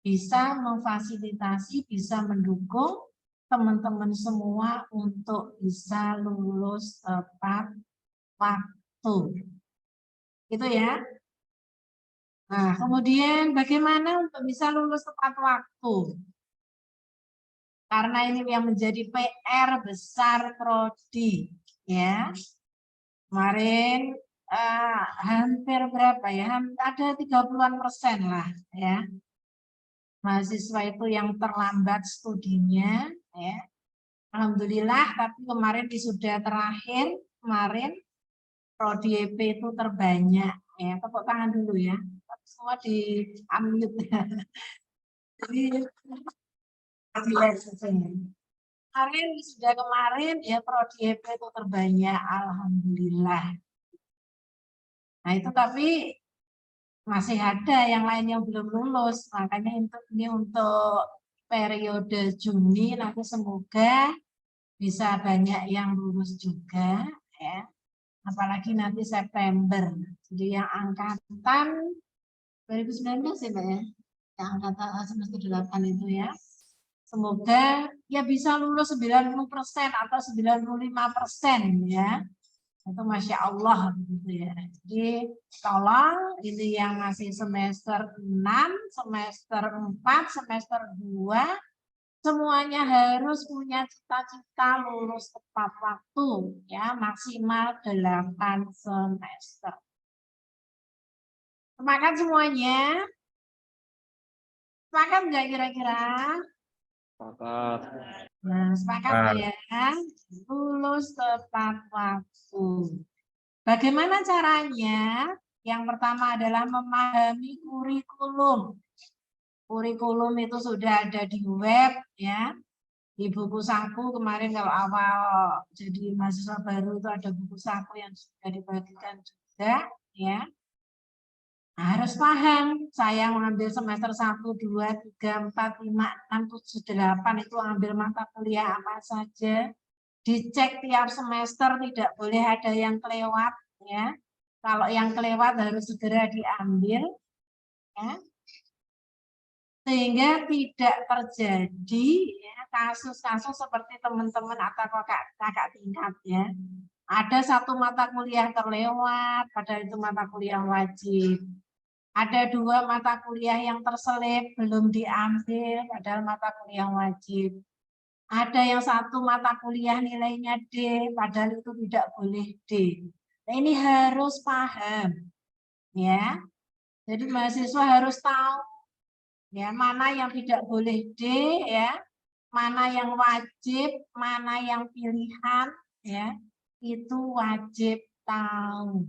bisa memfasilitasi, bisa mendukung teman-teman semua untuk bisa lulus tepat waktu. Gitu ya. Nah, kemudian bagaimana untuk bisa lulus tepat waktu? Karena ini yang menjadi PR besar prodi, ya. Kemarin hampir berapa ya? Ada 30-an% lah ya. Mahasiswa itu yang terlambat studinya ya. Alhamdulillah, tapi kemarin wisuda terakhir kemarin prodi EP itu terbanyak ya. Tepuk tangan dulu ya. Semua di unmute ya. Jadi kemarin wisuda kemarin ya prodi EP itu terbanyak, alhamdulillah. Nah itu tapi masih ada yang lain yang belum lulus, makanya ini untuk periode Juni nanti semoga bisa banyak yang lulus juga ya, apalagi nanti September. Jadi yang angkatan 2019 ya Mbak ya, yang angkatan semester 8 itu ya, semoga ya bisa lulus 90% atau 95% ya. Itu Masya Allah gitu ya. Jadi tolong ini yang masih semester 6, semester 4, semester 2 semuanya harus punya cita-cita lulus tepat waktu ya, maksimal 8 semester. Semangat semuanya. Sepakat nggak kira-kira? Nah, sepakat ya, lulus tepat waktu. Bagaimana caranya? Yang pertama adalah memahami kurikulum. Kurikulum itu sudah ada di web ya. Di buku saku kemarin kalau awal jadi mahasiswa baru itu ada buku saku yang sudah dibagikan juga ya. Nah, harus paham, saya mengambil semester 1, 2, 3, 4, 5, 6, 7, 8 itu ambil mata kuliah apa saja. Dicek tiap semester, tidak boleh ada yang kelewat ya. Kalau yang kelewat harus segera diambil ya. Sehingga tidak terjadi ya, kasus-kasus seperti teman-teman atau kakak tingkat ya. Ada satu mata kuliah terlewat, padahal itu mata kuliah wajib. Ada 2 mata kuliah yang terselip, belum diambil, padahal mata kuliah wajib. Ada yang 1 mata kuliah nilainya D, padahal itu tidak boleh D. Nah, ini harus paham, ya. Jadi mahasiswa harus tahu, ya, mana yang tidak boleh D, ya, mana yang wajib, mana yang pilihan, ya, itu wajib tahu.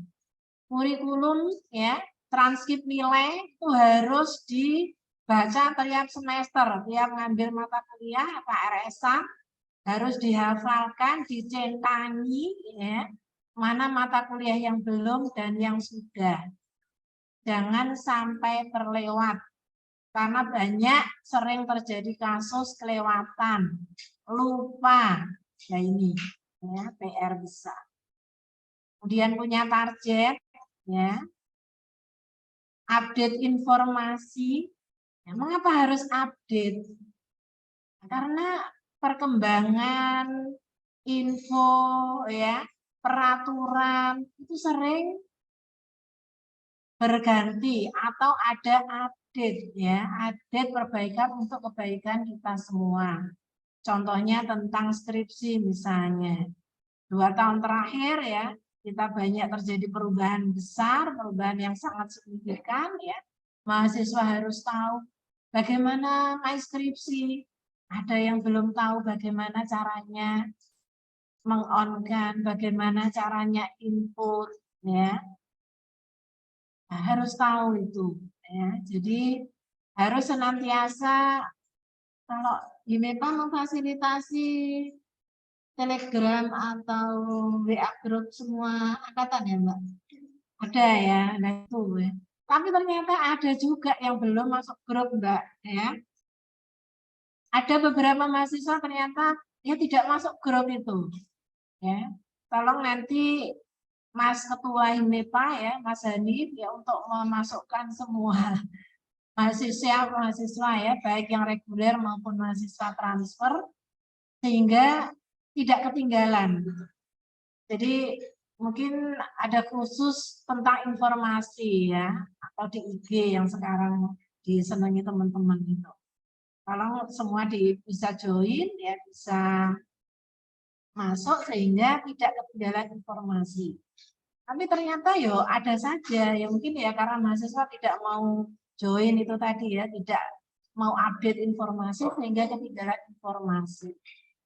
Kurikulum, ya. Transkrip nilai itu harus dibaca tiap semester, tiap ngambil mata kuliah KRS-an harus dihafalkan, dicentangi ya, mana mata kuliah yang belum dan yang sudah. Jangan sampai terlewat karena banyak sering terjadi kasus kelewatan, lupa. Ya ini ya PR besar. Kemudian punya target ya. Update informasi. Ya, mengapa harus update? Karena perkembangan info ya, peraturan itu sering berganti atau ada update ya, update perbaikan untuk kebaikan kita semua. Contohnya tentang skripsi misalnya. 2 tahun terakhir ya, kita banyak terjadi perubahan besar, perubahan yang sangat signifikan ya. Mahasiswa harus tahu bagaimana main skripsi. Ada yang belum tahu bagaimana caranya meng-on-kan, bagaimana caranya input ya. Nah, harus tahu itu ya. Jadi harus senantiasa kalau IMEPA memfasilitasi Telegram atau WA group semua angkatan ya Mbak? Ada ya, nah itu ya. Tapi ternyata ada juga yang belum masuk grup Mbak ya. Ada beberapa mahasiswa ternyata ya tidak masuk grup itu. Ya, tolong nanti Mas Ketua IMEPA ya, Mas Hanif ya untuk memasukkan semua mahasiswa ya, baik yang reguler maupun mahasiswa transfer sehingga tidak ketinggalan. Jadi mungkin ada khusus tentang informasi ya, atau di IG yang sekarang disenangi teman-teman itu. Kalau semua bisa join ya, bisa masuk sehingga tidak ketinggalan informasi. Tapi ternyata yo ada saja ya mungkin ya karena mahasiswa tidak mau join itu tadi ya, tidak mau update informasi sehingga ketinggalan informasi.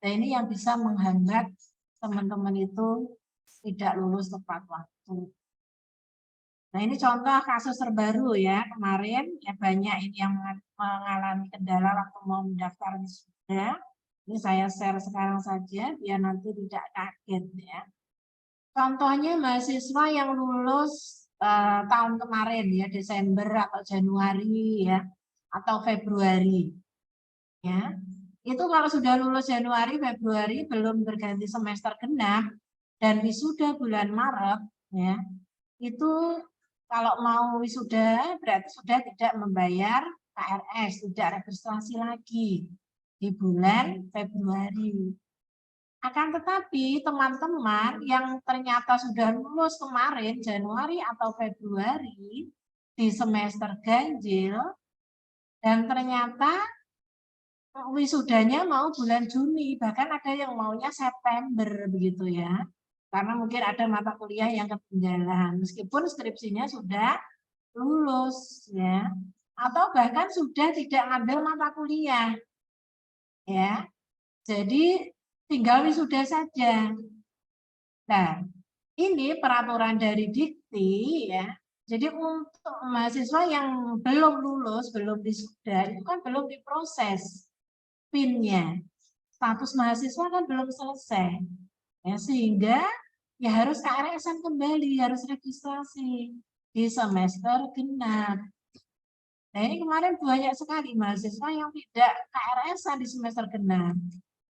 Nah ini yang bisa menghambat teman-teman itu tidak lulus tepat waktu. Nah ini contoh kasus terbaru ya kemarin ya banyak ini yang mengalami kendala waktu mau mendaftar wisuda. Ini saya share sekarang saja biar nanti tidak kaget ya. Contohnya mahasiswa yang lulus tahun kemarin ya Desember atau Januari ya atau Februari ya itu kalau sudah lulus Januari Februari belum berganti semester genap dan wisuda bulan Maret ya itu kalau mau wisuda berarti sudah tidak membayar KRS tidak registrasi lagi di bulan Februari. Akan tetapi teman-teman yang ternyata sudah lulus kemarin Januari atau Februari di semester ganjil dan ternyata wisudanya mau bulan Juni, bahkan ada yang maunya September begitu ya. Karena mungkin ada mata kuliah yang ketinggalan meskipun skripsinya sudah lulus ya. Atau bahkan sudah tidak ambil mata kuliah. Ya. Jadi tinggal wisuda saja. Nah, ini peraturan dari Dikti ya. Jadi untuk mahasiswa yang belum lulus, belum wisuda, itu kan belum diproses PIN-nya. Status mahasiswa kan belum selesai. Ya, sehingga ya harus KRS-an kembali, harus registrasi di semester genap. Nah, ini kemarin banyak sekali mahasiswa yang tidak KRS-an di semester genap.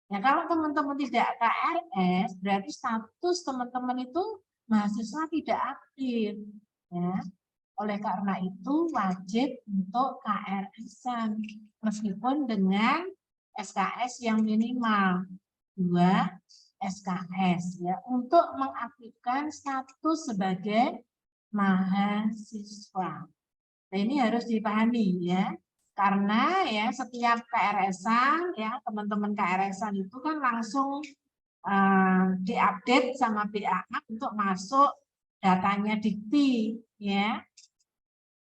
Ya, kalau teman-teman tidak KRS, berarti status teman-teman itu mahasiswa tidak aktif. Ya. Oleh karena itu wajib untuk KRS-an meskipun dengan SKS yang minimal 2 SKS ya untuk mengaktifkan status sebagai mahasiswa. Nah, ini harus dipahami ya. Karena ya setiap KRS-an ya teman-teman KRS-an itu kan langsung diupdate sama BAA untuk masuk datanya Dikti ya.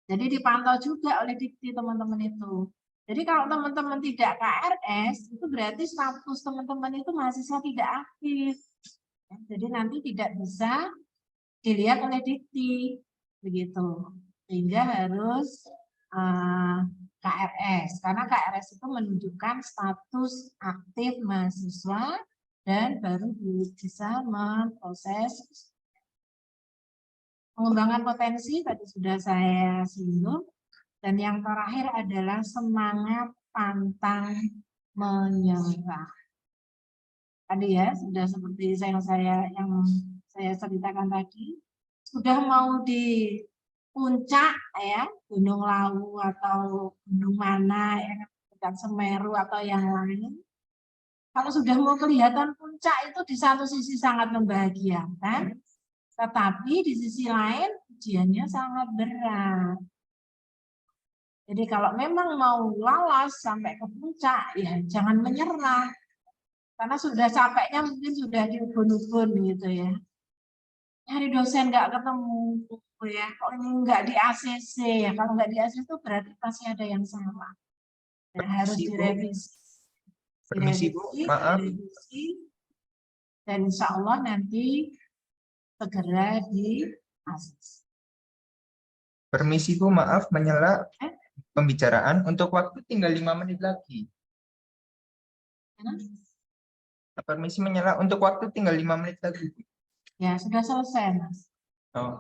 Jadi dipantau juga oleh Dikti teman-teman itu. Jadi kalau teman-teman tidak KRS itu berarti status teman-teman itu mahasiswa tidak aktif. Jadi nanti tidak bisa dilihat oleh Dikti begitu. Sehingga harus KRS, karena KRS itu menunjukkan status aktif mahasiswa dan baru bisa memproses. Pengembangan potensi tadi sudah saya singgung, dan yang terakhir adalah semangat pantang menyerah. Tadi ya sudah seperti yang saya ceritakan tadi, sudah mau di puncak ya Gunung Lawu atau gunung mana ya dekat Semeru atau yang lain. Kalau sudah mau kelihatan puncak itu di satu sisi sangat membahagiakan, tetapi di sisi lain ujiannya sangat berat. Jadi kalau memang mau lolos sampai ke puncak ya jangan menyerah. Karena sudah capeknya mungkin sudah di ubun-ubun gitu ya. Cari dosen nggak ketemu ya, kalau nggak di ACC ya, kalau nggak di ACC itu berarti pasti ada yang salah. Dan harus direvisi. Permisi Bu, maaf. Dan insya Allah nanti segera di ACC. Permisi Bu, maaf menyela pembicaraan untuk waktu tinggal 5 menit lagi. Permisi menyela untuk waktu tinggal 5 menit lagi. Ya, sudah selesai, Mas. Oh.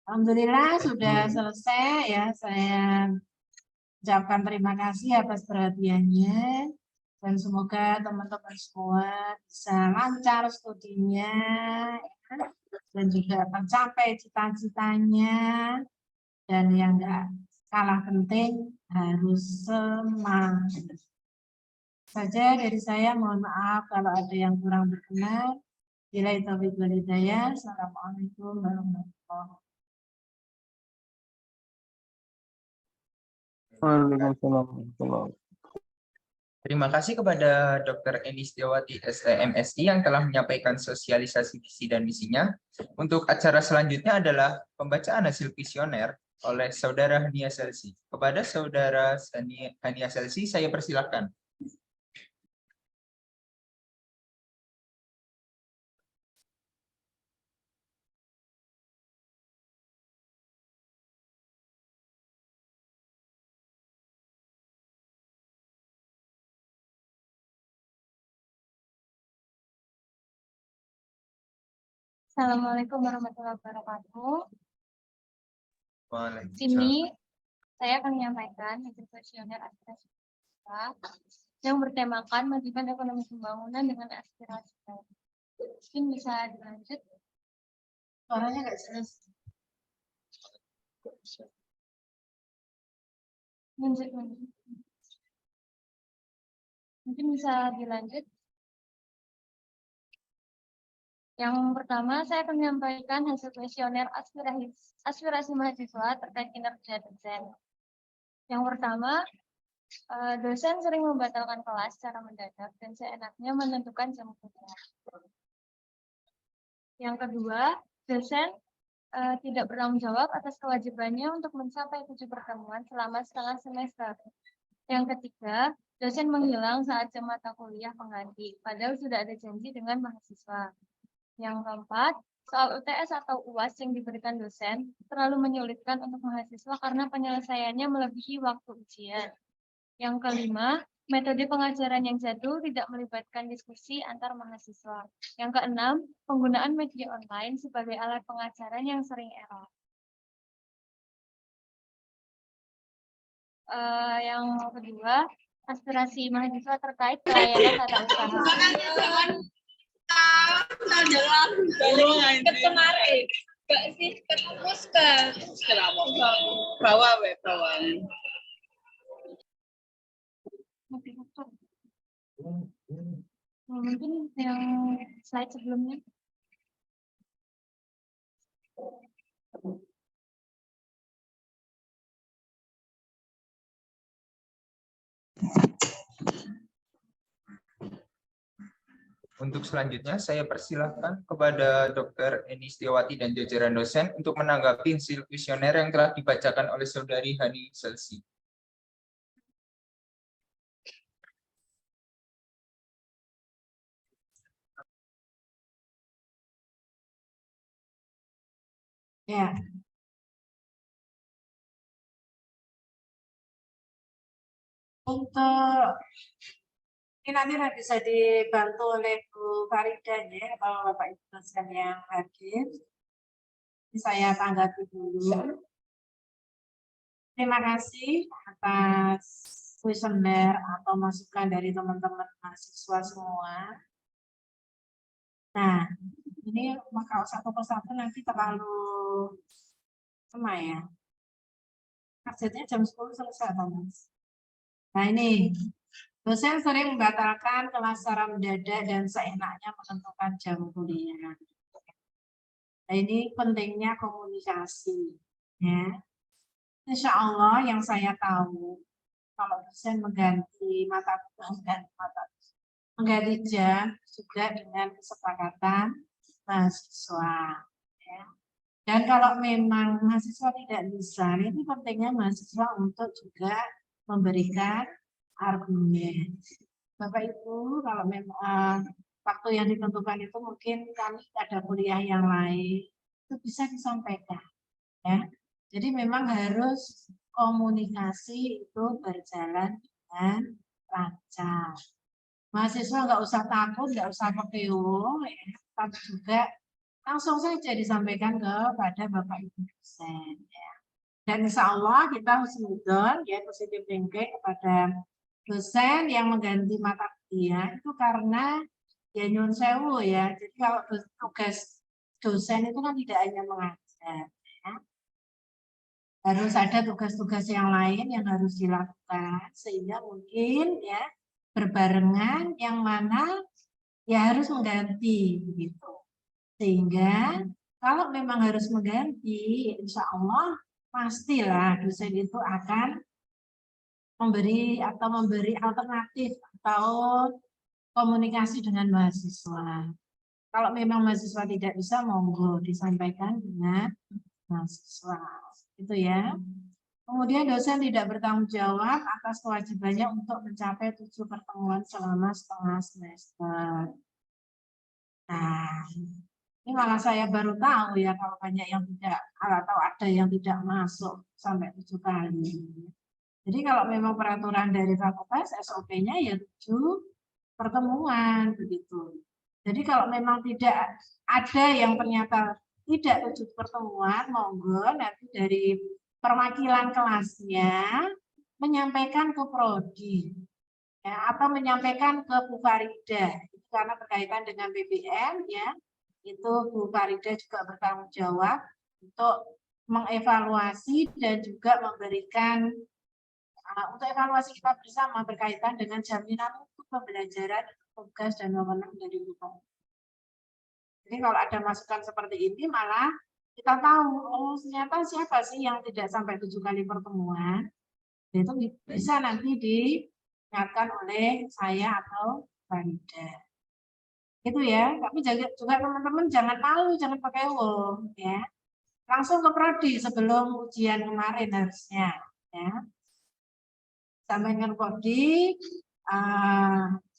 Alhamdulillah sudah selesai ya. Saya ucapkan terima kasih atas perhatiannya dan semoga teman-teman semua bisa lancar studinya ya, dan juga tercapai cita-citanya, dan yang enggak kalah penting harus semangat. Saja dari saya, mohon maaf kalau ada yang kurang berkenan. Billahi taufiq wal hidayah. Assalamualaikum warahmatullahi wabarakatuh. Waalaikumsalam. Terima kasih kepada Dr. Eni Setiawati, STMSI yang telah menyampaikan sosialisasi visi dan misinya. Untuk acara selanjutnya adalah pembacaan hasil kuesioner oleh Saudara Hania Selsi. Kepada Saudara Hania Selsi, saya persilahkan. Assalamualaikum warahmatullahi wabarakatuh. Di Waalaikumsalam. sini saya akan menyampaikan hasil kuesioner aspirasi siswa yang bertemakan majukan ekonomi pembangunan dengan aspirasi. Mungkin bisa dilanjut. Suaranya nggak jelas. Lanjut. Mungkin bisa dilanjut. Yang pertama, saya akan menyampaikan hasil kuesioner aspirasi mahasiswa terkait kinerja dosen. Yang pertama, dosen sering membatalkan kelas secara mendadak dan seenaknya menentukan jam kuliah. Yang kedua, dosen tidak bertanggung jawab atas kewajibannya untuk mencapai 7 pertemuan selama setengah semester. Yang ketiga, dosen menghilang saat jam mata kuliah pengganti, padahal sudah ada janji dengan mahasiswa. Yang keempat, soal UTS atau UAS yang diberikan dosen terlalu menyulitkan untuk mahasiswa karena penyelesaiannya melebihi waktu ujian. Yang kelima, metode pengajaran yang jadul tidak melibatkan diskusi antar mahasiswa. Yang keenam, penggunaan media online sebagai alat pengajaran yang sering error. Yang kedua, aspirasi mahasiswa terkait pelayanan tata usaha. Kemarin gak sih ketembus ke bawah. Mungkin yang slide sebelumnya. Untuk selanjutnya, saya persilahkan kepada Dr. Eni Setiawati dan jajaran dosen untuk menanggapi hasil kuesioner yang telah dibacakan oleh Saudari Hania Selsi. Ya. Untuk ini nanti bisa dibantu oleh Bu Farida ya, kalau Bapak Ibu dosen yang hadir. Ini saya tanggapi dulu. Terima kasih atas kuesioner atau masukan dari teman-teman mahasiswa semua. Nah, ini maka satu persatu nanti terlalu sama ya. Maksudnya jam 10 selesai, Mas. Nah ini, dosen sering membatalkan kelas secara mendadak dan seenaknya menentukan jam kuliah. Nah ini pentingnya komunikasi. Ya. Insya Allah yang saya tahu, kalau dosen mengganti mengganti jam juga dengan kesepakatan mahasiswa. Ya. Dan kalau memang mahasiswa tidak bisa, ini pentingnya mahasiswa untuk juga memberikan argumen. Bapak Ibu, kalau memang waktu yang ditentukan itu mungkin kami ada kuliah yang lain, itu bisa disampaikan. Ya. Jadi memang harus komunikasi itu berjalan dengan lancar. Mahasiswa nggak usah takut, nggak usah kecewa, ya. Tapi juga langsung saja disampaikan kepada Bapak Ibu dosen. Ya. Dan insya Allah kita husnuzon, ya positif thinking kepada dosen yang mengganti mata kuliah itu karena ya nyun sewu ya. Jadi kalau tugas dosen itu kan tidak hanya mengajar, ya. Harus ada tugas-tugas yang lain yang harus dilakukan sehingga mungkin ya berbarengan yang mana ya harus mengganti begitu. Sehingga kalau memang harus mengganti, insya Allah pastilah dosen itu akan memberi alternatif atau komunikasi dengan mahasiswa. Kalau memang mahasiswa tidak bisa, monggo disampaikan dengan mahasiswa. Itu ya. Kemudian dosen tidak bertanggung jawab atas kewajibannya untuk mencapai 7 pertemuan selama setengah semester. Nah, ini malah saya baru tahu ya kalau banyak yang tidak, atau ada yang tidak masuk sampai 7 kali. Jadi kalau memang peraturan dari fakultas, SOP-nya ya 7 pertemuan begitu. Jadi kalau memang tidak ada yang ternyata tidak 7 pertemuan, monggo nanti dari perwakilan kelasnya menyampaikan ke prodi ya, atau menyampaikan ke Bu Farida, karena berkaitan dengan BBM ya, itu Bu Farida juga bertanggung jawab untuk mengevaluasi dan juga memberikan untuk evaluasi kita bersama berkaitan dengan jaminan untuk pembelajaran, tugas dan wewenang dari Bu Farida. Jadi kalau ada masukan seperti ini malah kita tahu, oh ternyata siapa sih yang tidak sampai 7 kali pertemuan, itu bisa nanti diingatkan oleh saya atau Farida. Itu ya, tapi juga teman-teman jangan malu, jangan pakai wong ya. Langsung ke prodi sebelum ujian kemarin harusnya ya. Sampaikan prodi,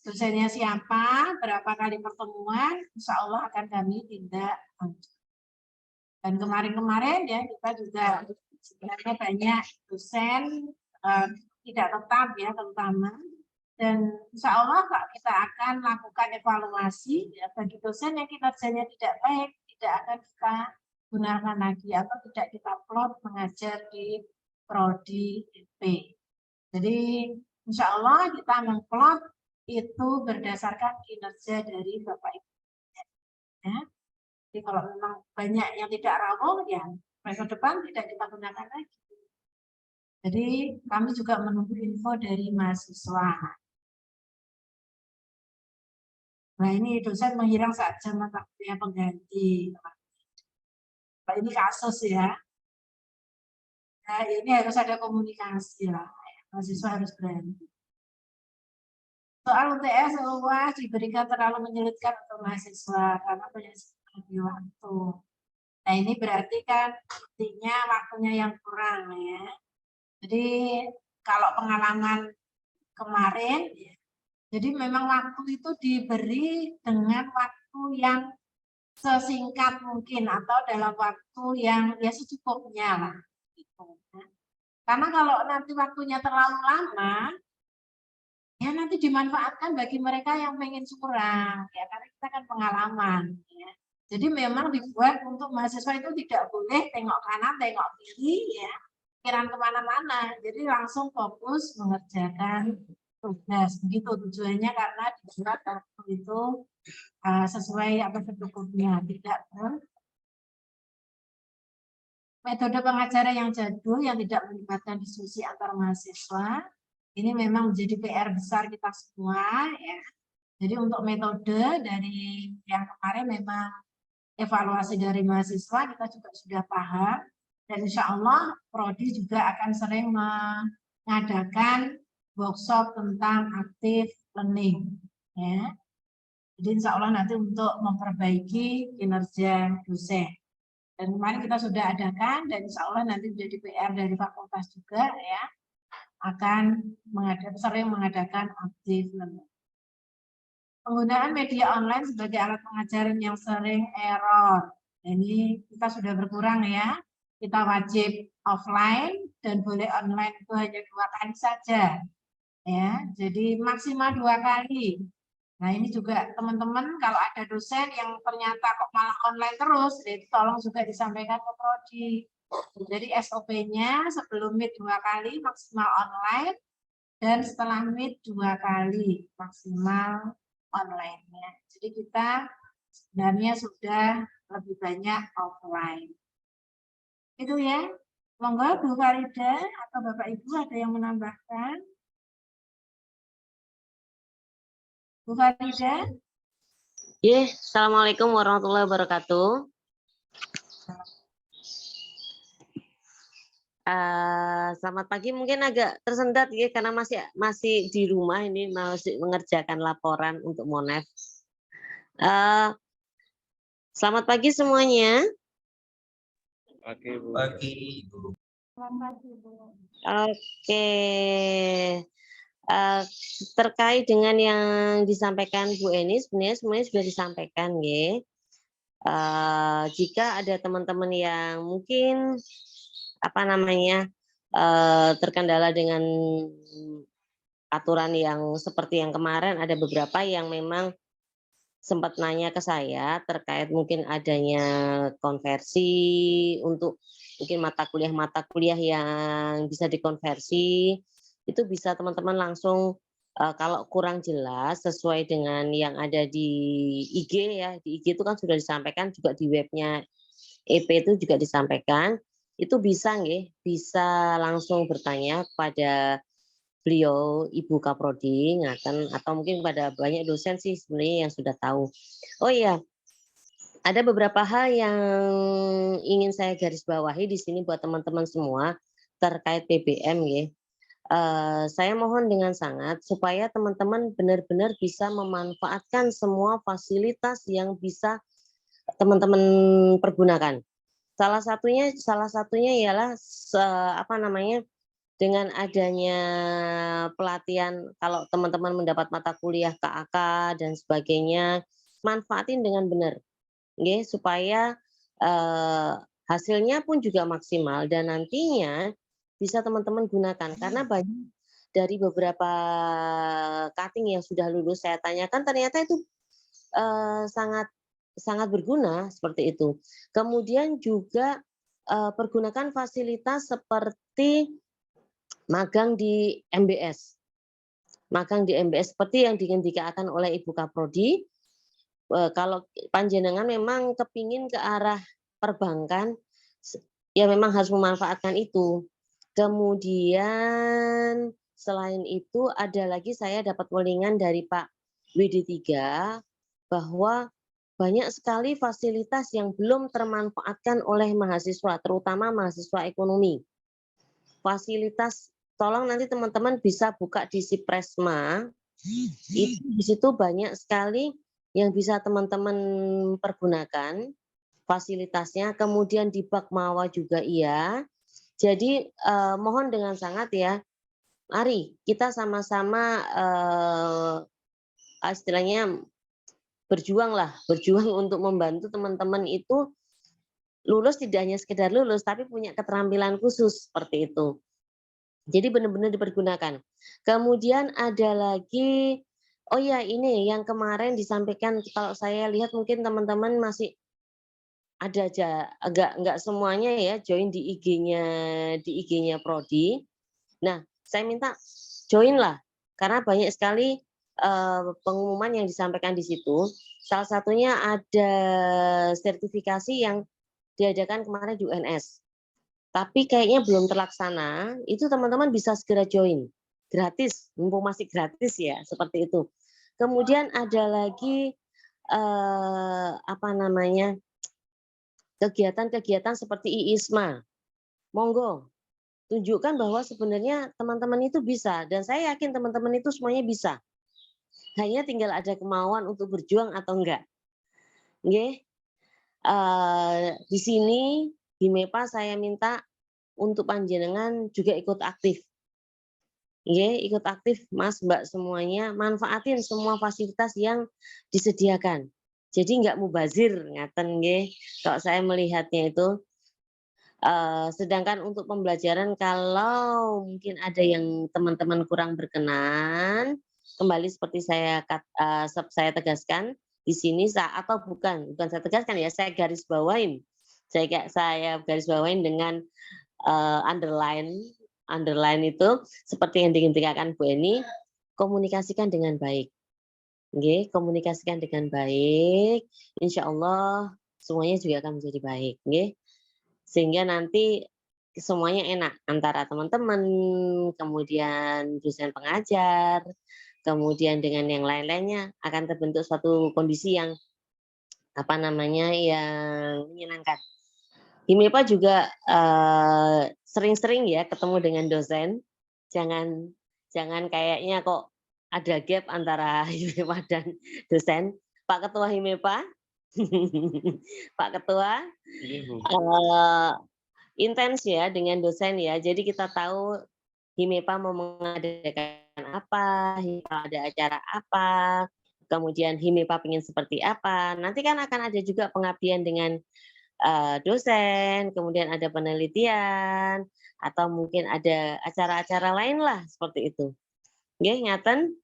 dosennya siapa, berapa kali pertemuan, insya Allah akan kami tindak lanjut. Dan kemarin-kemarin ya kita juga sebenarnya banyak dosen tidak tetap ya terutama, dan insya Allah kita akan lakukan evaluasi ya, bagi dosen yang kinerjanya tidak baik tidak akan kita gunakan lagi atau tidak kita plot mengajar di prodi IP. Jadi insya Allah kita mengplot itu berdasarkan kinerja dari Bapak Ibu. Ya. Jadi kalau memang banyak yang tidak rawuh, ya masa depan tidak kita gunakan lagi. Jadi kami juga menunggu info dari mahasiswa. Nah ini dosen menghilang saat jam mata kuliah pengganti. Nah, ini kasus ya. Nah, ini harus ada komunikasi lah. Mahasiswa harus berani. Soal UTS UAS diberikan terlalu menyulitkan untuk mahasiswa karena banyak di waktu. Nah ini berarti kan intinya waktunya yang kurang ya. Jadi kalau pengalaman kemarin, jadi memang waktu itu diberi dengan waktu yang sesingkat mungkin atau dalam waktu yang ya secukupnya lah. Gitu. Karena kalau nanti waktunya terlalu lama, ya nanti dimanfaatkan bagi mereka yang pengen curang ya, karena kita kan pengalaman ya. Jadi memang dibuat untuk mahasiswa itu tidak boleh tengok kanan tengok kiri ya, pikiran kemana-mana, jadi langsung fokus mengerjakan tugas begitu tujuannya, karena dibuat waktu itu sesuai apa secukupnya, tidak metode pengajaran yang jadul yang tidak melibatkan diskusi antar mahasiswa. Ini memang menjadi PR besar kita semua ya. Jadi untuk metode dari yang kemarin memang evaluasi dari mahasiswa kita juga sudah paham, dan insya Allah prodi juga akan sering mengadakan workshop tentang active learning ya. Jadi insya Allah nanti untuk memperbaiki kinerja dosen. Dan kemarin kita sudah adakan dan insya Allah nanti menjadi PR dari fakultas juga ya, akan sering mengadakan active learning. Penggunaan media online sebagai alat pengajaran yang sering error. Ini kita sudah berkurang ya. Kita wajib offline dan boleh online itu hanya 2 kali saja. Ya, jadi maksimal 2 kali. Nah ini juga teman-teman kalau ada dosen yang ternyata kok malah online terus, jadi tolong juga disampaikan ke prodi. Jadi SOP-nya sebelum meet 2 kali maksimal online, dan setelah meet 2 kali maksimal online-nya. Jadi kita sebenarnya sudah lebih banyak offline. Itu ya. Monggo Bu Farida atau Bapak Ibu ada yang menambahkan? Bu Farida? Ya, Assalamualaikum warahmatullahi wabarakatuh. Selamat pagi, mungkin agak tersendat ya karena masih di rumah ini masih mengerjakan laporan untuk Monef. Selamat pagi semuanya. Oke, Bu. Pagi, Ibu. Selamat pagi, Bu. Oke. Terkait dengan yang disampaikan Bu Eni, sebenarnya sudah disampaikan ya. Jika ada teman-teman yang mungkin terkendala dengan aturan yang seperti yang kemarin, ada beberapa yang memang sempat nanya ke saya terkait mungkin adanya konversi untuk mungkin mata kuliah yang bisa dikonversi, itu bisa teman-teman langsung kalau kurang jelas sesuai dengan yang ada di IG ya, di IG itu kan sudah disampaikan, juga di webnya EP itu juga disampaikan, itu bisa nggih, bisa langsung bertanya kepada beliau Ibu Kaprodi ngaten, atau mungkin pada banyak dosen sih sebenarnya yang sudah tahu. Oh iya, ada beberapa hal yang ingin saya garis bawahi di sini buat teman-teman semua terkait BBM ya. Saya mohon dengan sangat supaya teman-teman benar-benar bisa memanfaatkan semua fasilitas yang bisa teman-teman pergunakan. Salah satunya ialah dengan adanya pelatihan, kalau teman-teman mendapat mata kuliah KAK dan sebagainya, manfaatin dengan benar, nggih, supaya hasilnya pun juga maksimal dan nantinya bisa teman-teman gunakan. Karena banyak dari beberapa cutting yang sudah lulus saya tanyakan ternyata itu sangat sangat berguna seperti itu. Kemudian juga pergunakan fasilitas seperti magang di MBS. Magang di MBS seperti yang dikatakan oleh Ibu Kaprodi. Kalau panjenengan memang kepingin ke arah perbankan, ya memang harus memanfaatkan itu. Kemudian selain itu ada lagi saya dapat welingan dari Pak WD3 bahwa banyak sekali fasilitas yang belum termanfaatkan oleh mahasiswa, terutama mahasiswa ekonomi. Fasilitas, tolong nanti teman-teman bisa buka di Sipresma, itu di situ banyak sekali yang bisa teman-teman pergunakan fasilitasnya. Kemudian di Bakmawa juga iya. Jadi mohon dengan sangat ya, mari kita sama-sama istilahnya berjuang untuk membantu teman-teman itu lulus, tidak hanya sekedar lulus, tapi punya keterampilan khusus seperti itu. Jadi benar-benar dipergunakan. Kemudian ada lagi, oh ya ini yang kemarin disampaikan, kalau saya lihat mungkin teman-teman masih ada aja, enggak semuanya ya join di IG-nya Prodi. Nah, saya minta join lah, karena banyak sekali pengumuman yang disampaikan di situ. Salah satunya ada sertifikasi yang diadakan kemarin di UNS. Tapi kayaknya belum terlaksana, itu teman-teman bisa segera join. Gratis, mumpung masih gratis ya, seperti itu. Kemudian ada lagi kegiatan-kegiatan seperti IISMA. Monggo, tunjukkan bahwa sebenarnya teman-teman itu bisa, dan saya yakin teman-teman itu semuanya bisa. Hanya tinggal ada kemauan untuk berjuang atau enggak. Nggih. Di sini di MEPA saya minta untuk panjenengan juga ikut aktif. Nggih, ikut aktif Mas, Mbak semuanya, manfaatin semua fasilitas yang disediakan. Jadi enggak mubazir ngaten nggih. Kalau saya melihatnya itu sedangkan untuk pembelajaran kalau mungkin ada yang teman-teman kurang berkenan, kembali seperti saya tegaskan di sini atau bukan saya tegaskan ya, saya garis bawain. Saya garis bawain dengan underline itu seperti yang dikatakan Bu Eni, komunikasikan dengan baik. Nggih, komunikasikan dengan baik. Insya Allah semuanya juga akan menjadi baik, nggih. Sehingga nanti semuanya enak antara teman-teman, kemudian dosen pengajar, kemudian dengan yang lain-lainnya akan terbentuk suatu kondisi yang yang menyenangkan. Himepa juga sering-sering ya ketemu dengan dosen. Jangan kayaknya kok ada gap antara Himepa dan dosen. Pak Ketua Himepa, Pak Ketua, Iya, Bu. intens ya dengan dosen ya. Jadi kita tahu Himepa mau mengadakan apa, Himepa ada acara apa, kemudian Himepa ingin seperti apa. Nanti kan akan ada juga pengabdian dengan dosen, kemudian ada penelitian, atau mungkin ada acara-acara lain lah seperti itu. Oke, ngaten,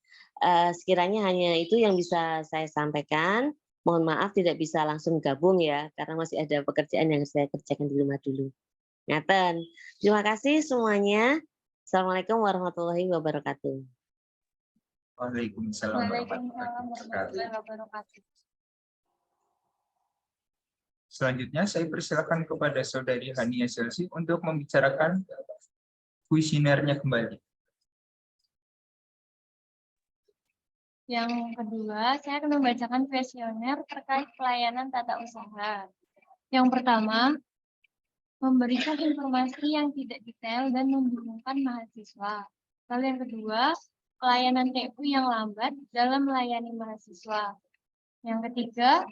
sekiranya hanya itu yang bisa saya sampaikan. Mohon maaf tidak bisa langsung gabung ya, karena masih ada pekerjaan yang saya kerjakan di rumah dulu. Ngaten. Terima kasih semuanya. Assalamualaikum warahmatullahi wabarakatuh. Waalaikumsalam Waalaikumsalam warahmatullahi warahmatullahi wabarakatuh. wabarakatuh. Selanjutnya saya persilakan kepada Saudari Hania Selsi untuk membicarakan kuesionernya kembali. Yang kedua, saya akan membacakan kuesioner terkait pelayanan tata usaha. Yang pertama, memberikan informasi yang tidak detail dan membingungkan mahasiswa. Lalu yang kedua, pelayanan TU yang lambat dalam melayani mahasiswa. Yang ketiga,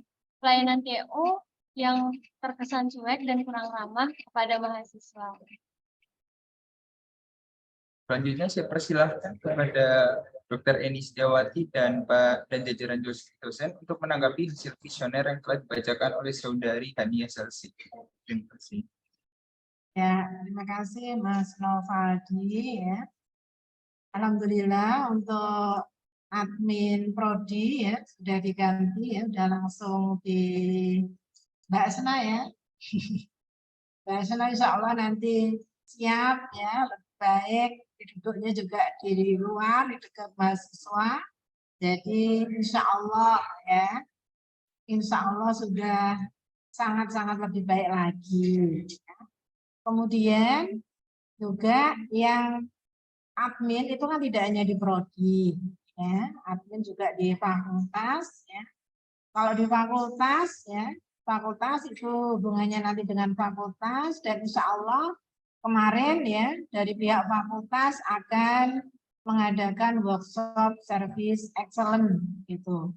pelayanan TU yang terkesan cuek dan kurang ramah kepada mahasiswa. Selanjutnya saya persilahkan kepada Dr. Eni Setiawati dan jajaran dosen untuk menanggapi hasil kuesioner yang telah dibacakan oleh Saudari Hania Selsi. Terima kasih. Ya, terima kasih Mas Novaldi ya. Alhamdulillah untuk admin prodi ya sudah diganti ya, sudah langsung di Mbak Sena ya. Mbak Sena insya Allah nanti siap ya, lebih baik duduknya juga di luar, di dekat mahasiswa. Jadi insya Allah ya, insya Allah sudah sangat-sangat lebih baik lagi. Kemudian juga yang admin itu kan tidak hanya di prodi, ya, admin juga di fakultas, ya. Kalau di fakultas, ya, fakultas itu hubungannya nanti dengan fakultas dan insya Allah kemarin ya dari pihak fakultas akan mengadakan workshop service excellent gitu.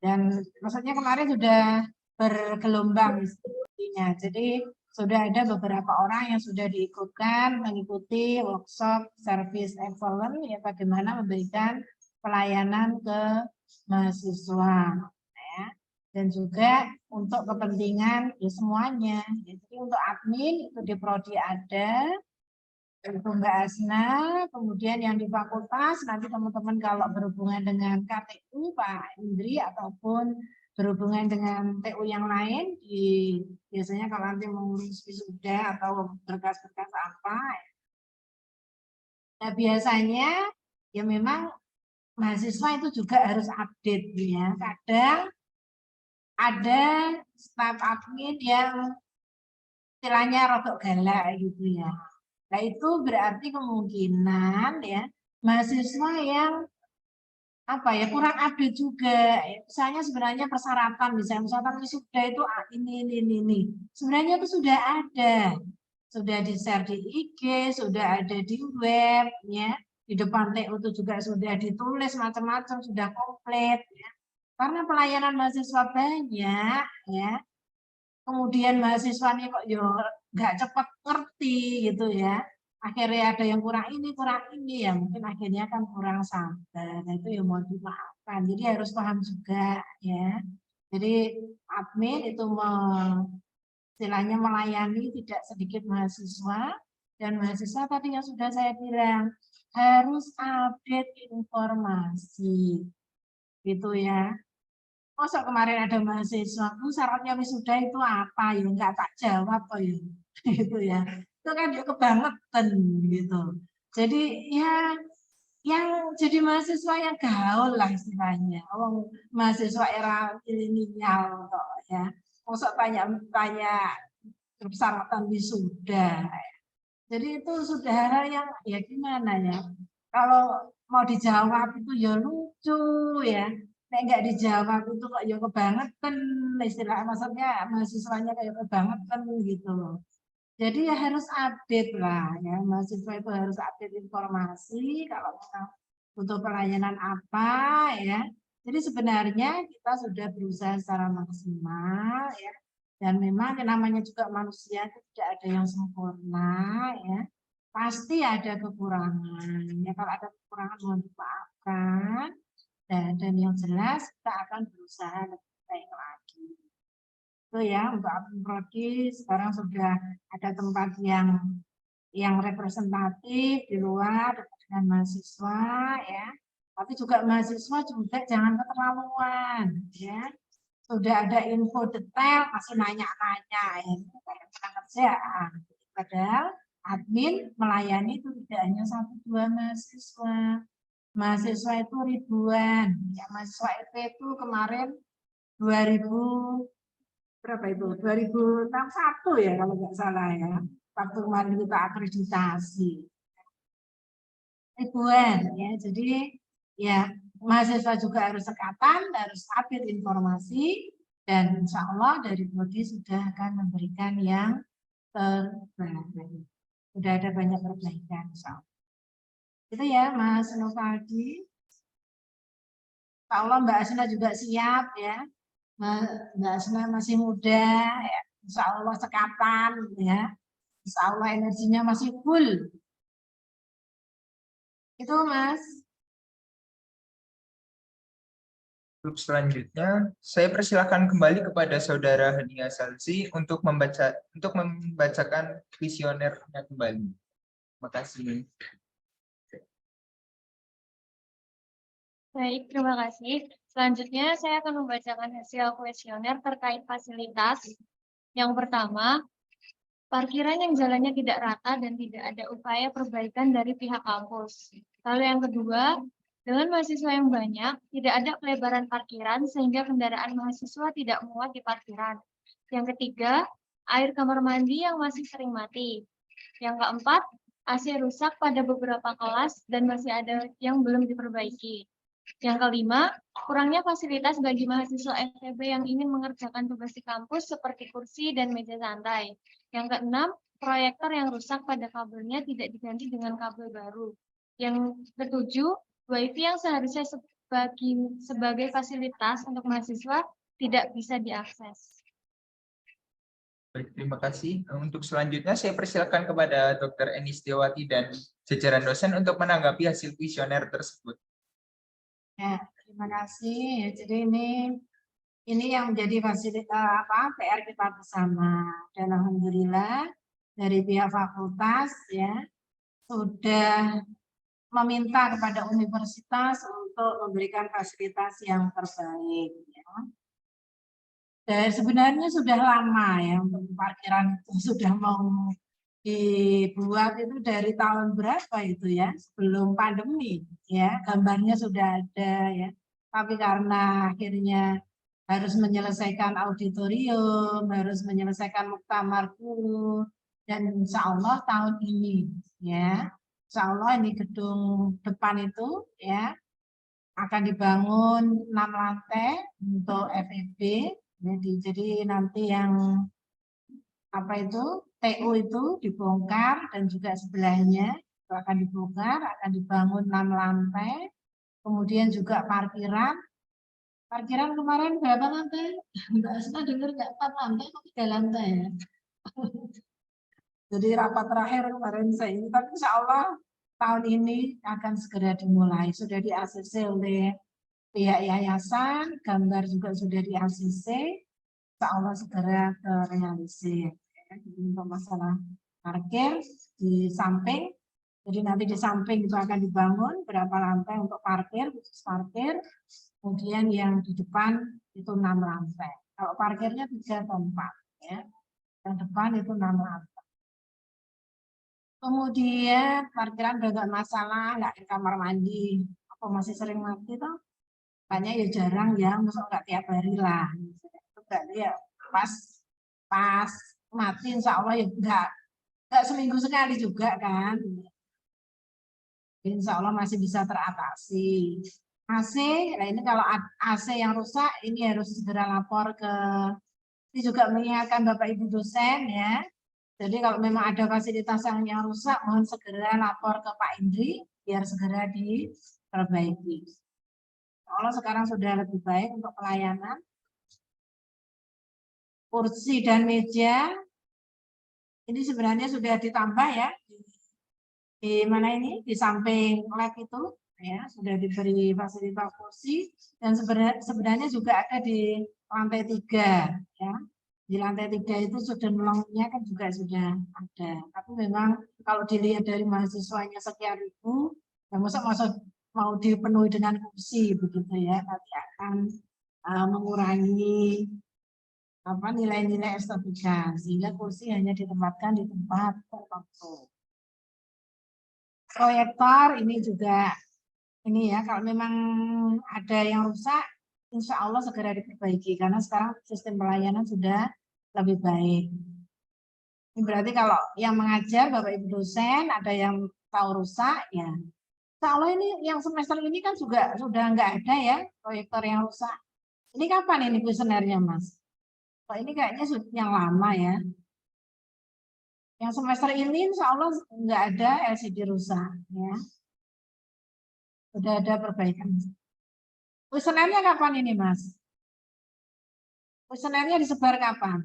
Dan maksudnya kemarin sudah bergelombang isinya. Jadi sudah ada beberapa orang yang sudah diikutkan mengikuti workshop service excellent ya bagaimana memberikan pelayanan ke mahasiswa ya. Dan juga untuk kepentingan ya semuanya. Jadi untuk admin itu di prodi ada, itu Mbak Asna, kemudian yang di fakultas nanti teman-teman kalau berhubungan dengan KTU Pak Indri ataupun berhubungan dengan TU yang lain biasanya kalau nanti mengurus wisuda atau berkas-berkas apa nah biasanya ya memang mahasiswa itu juga harus update ya. Kadang ada staf admin yang istilahnya rodok galak gitu ya. Nah itu berarti kemungkinan ya mahasiswa yang apa ya kurang update juga. Misalnya sebenarnya persyaratan misalnya wisuda itu ini. Sebenarnya itu sudah ada. Sudah di-share di IG, sudah ada di web ya. Di depan TU itu juga sudah ditulis macam-macam, sudah komplit ya. Karena pelayanan mahasiswa banyak ya. Kemudian mahasiswanya kok yo nggak cepat ngerti gitu ya. Akhirnya ada yang kurang ini ya mungkin akhirnya kan kurang sabar. Nah, itu ya mau dimaafkan. Jadi harus paham juga ya. Jadi admin itu istilahnya melayani tidak sedikit mahasiswa dan mahasiswa tadi yang sudah saya bilang harus update informasi gitu ya. Masa kemarin ada mahasiswa, syaratnya wisuda itu apa ya? Enggak tak jawab kok ya, gitu ya. Itu kan dia kebangetan gitu. Jadi ya yang jadi mahasiswa yang gaul lah istilahnya. Mahasiswa era milenial kok ya. Masa tanya persyaratan wisuda. Jadi itu sudah hal yang ya gimana ya. Kalau mau dijawab itu ya lucu ya. nek nggak dijawab itu kok ya kebangetan, istilah maksudnya mahasiswanya kayak kebangetan gitu loh. Jadi ya harus update lah ya, mahasiswa itu harus update informasi kalau memang butuh pelayanan apa ya. Jadi sebenarnya kita sudah berusaha secara maksimal ya, dan memang yang namanya juga manusia itu tidak ada yang sempurna ya, pasti ada kekurangan ya. Kalau ada kekurangan mohon dimaafkan, dan yang jelas kita akan berusaha lebih baik lagi. Itu ya untuk admin prodi sekarang sudah ada tempat yang representatif di luar dengan mahasiswa ya. Tapi juga mahasiswa juga jangan keterlaluan ya. Sudah ada info detail masih nanya-nanya ya. Itu kayak kerjaan. Padahal admin melayani itu tidak hanya 1-2 mahasiswa. Mahasiswa itu ribuan. Ya, mahasiswa EP itu kemarin 2000 berapa itu? 2061 ya kalau nggak salah ya. Waktu kemarin kita akreditasi. Ribuan ya. Jadi ya mahasiswa juga harus sekatan, harus update informasi, dan insya Allah dari Prodi sudah akan memberikan yang terbaik. Sudah ada banyak perbaikan insya Allah. Itu ya Mas Novaldi. Insya Allah Mbak Asna juga siap ya. Mbak Asna masih muda ya. Insya Allah sekatan ya. Insya Allah energinya masih full. Itu Mas. Untuk selanjutnya, saya persilakan kembali kepada Saudara Hania Salsi untuk membacakan kuesionernya kembali. Terima kasih. Baik, terima kasih. Selanjutnya saya akan membacakan hasil kuesioner terkait fasilitas. Yang pertama, parkiran yang jalannya tidak rata dan tidak ada upaya perbaikan dari pihak kampus. Lalu yang kedua, dengan mahasiswa yang banyak, tidak ada pelebaran parkiran sehingga kendaraan mahasiswa tidak muat di parkiran. Yang ketiga, air kamar mandi yang masih sering mati. Yang keempat, AC rusak pada beberapa kelas dan masih ada yang belum diperbaiki. Yang kelima, kurangnya fasilitas bagi mahasiswa FEB yang ingin mengerjakan tugas di kampus seperti kursi dan meja santai. Yang keenam, proyektor yang rusak pada kabelnya tidak diganti dengan kabel baru. Yang ketujuh, WiFi yang seharusnya sebagai fasilitas untuk mahasiswa tidak bisa diakses. Baik, terima kasih. Untuk selanjutnya saya persilakan kepada Dr. Eni Setiawati dan jajaran dosen untuk menanggapi hasil kuesioner tersebut. Ya, terima kasih. Ya, jadi ini yang menjadi fasilitas PR kita bersama. Dan alhamdulillah dari pihak fakultas ya sudah meminta kepada universitas untuk memberikan fasilitas yang terbaik. Ya. Dan sebenarnya sudah lama ya untuk parkiran itu sudah mau dibuat itu dari tahun berapa itu ya, sebelum pandemi ya, gambarnya sudah ada ya. Tapi karena akhirnya harus menyelesaikan auditorium, harus menyelesaikan muktamar dulu, dan insya Allah tahun ini ya, insya Allah ini gedung depan itu ya akan dibangun 6 lantai untuk FEB. Jadi nanti yang apa itu TU itu dibongkar dan juga sebelahnya itu akan dibongkar, akan dibangun 6 lantai. Kemudian juga parkiran. Parkiran kemarin berapa lantai? Mbak Asna dengar nggak 4 lantai atau 3 lantai ya? Jadi rapat terakhir kemarin saya ini, tapi insya Allah tahun ini akan segera dimulai. Sudah di ACC oleh pihak yayasan, gambar juga sudah di ACC, insya Allah segera terrealisir. Untuk masalah parkir di samping, jadi nanti di samping itu akan dibangun berapa lantai untuk parkir, khusus parkir, kemudian yang di depan itu 6 lantai. Kalau parkirnya 3 atau 4 ya, yang depan itu 6 lantai. Kemudian parkiran udah nggak masalah, nggak di kamar mandi, apa masih sering mati toh? Banyak ya jarang ya, masuk nggak tiap hari lah. Itu berarti ya pas mati insya Allah ya nggak seminggu sekali juga kan. Insya Allah masih bisa teratasi. AC, nah ini kalau AC yang rusak, ini harus segera lapor ke, ini juga mengingatkan Bapak Ibu dosen ya. Jadi kalau memang ada fasilitas yang rusak, mohon segera lapor ke Pak Indri, biar segera diperbaiki. Kalau sekarang sudah lebih baik untuk pelayanan. Kursi dan meja, ini sebenarnya sudah ditambah ya. Di mana ini? Di samping lab itu. Ya, sudah diberi fasilitas kursi dan sebenarnya juga ada di lantai 3 ya. Di lantai 3 itu sudah melengkapnya kan juga sudah ada. Tapi memang kalau dilihat dari mahasiswanya sekian ribu, ya masa mau dipenuhi dengan kursi begitu ya, nanti akan mengurangi nilai-nilai estetika sehingga kursi hanya ditempatkan di tempat tertentu. Proyektor ini juga ini ya, kalau memang ada yang rusak, insya Allah segera diperbaiki karena sekarang sistem pelayanan sudah lebih baik. Ini berarti kalau yang mengajar Bapak Ibu dosen ada yang tahu rusak ya. Insya Allah ini yang semester ini kan juga sudah nggak ada ya proyektor yang rusak. Ini kapan ini kuesionernya Mas? Oh, ini kayaknya yang lama ya. Yang semester ini insya Allah nggak ada LCD rusak ya. Sudah ada perbaikan. Kuesionernya kapan ini, Mas? Kuesionernya disebar kapan?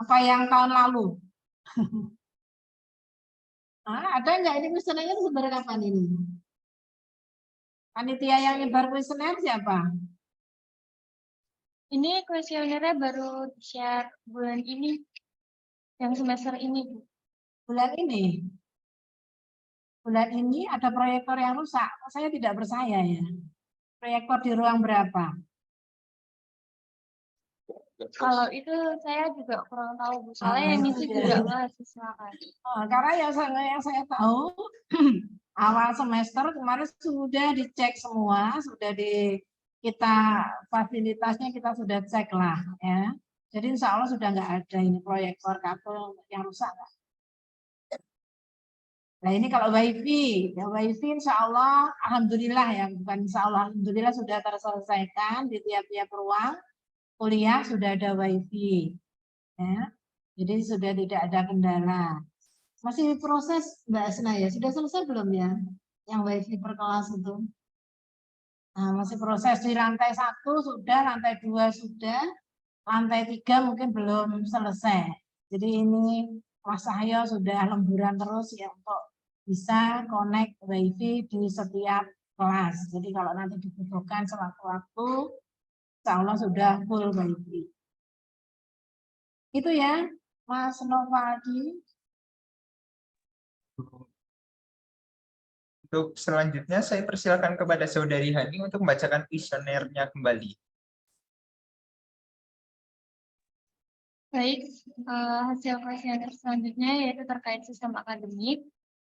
Apa yang tahun lalu? Ada nggak ini kuesionernya disebar kapan ini? Panitia yang nyebar kuesioner siapa? Ini kuesionernya baru share bulan ini, yang semester ini. Bulan ini? Bulan ini ada proyektor yang rusak. Saya tidak percaya ya. Proyektor di ruang berapa? Kalau itu saya juga kurang tahu, Bu. Soalnya yang itu juga mahasiswa kan. Karena yang saya tahu awal semester kemarin sudah dicek semua, sudah kita fasilitasnya kita sudah cek lah ya. Jadi insya Allah sudah nggak ada ini proyektor kabel yang rusak. Nah ini kalau wifi, ya wifi insya Allah, alhamdulillah ya, bukan insya Allah, alhamdulillah sudah terselesaikan di tiap-tiap ruang kuliah sudah ada wifi, ya. Jadi sudah tidak ada kendala. Masih proses Mbak Asna ya, sudah selesai belum ya, yang wifi per kelas itu? Nah, masih proses di lantai 1 sudah, lantai 2 sudah, lantai 3 mungkin belum selesai. Jadi ini Mas Cahyo sudah lemburan terus ya untuk bisa connect wifi di setiap kelas. Jadi kalau nanti dibutuhkan sewaktu-waktu, insya Allah sudah full wifi. Itu ya, Mas Novaldi. Untuk selanjutnya saya persilakan kepada Saudari Hani untuk membacakan kuesionernya kembali. Baik, hasil kuesioner selanjutnya yaitu terkait sistem akademik.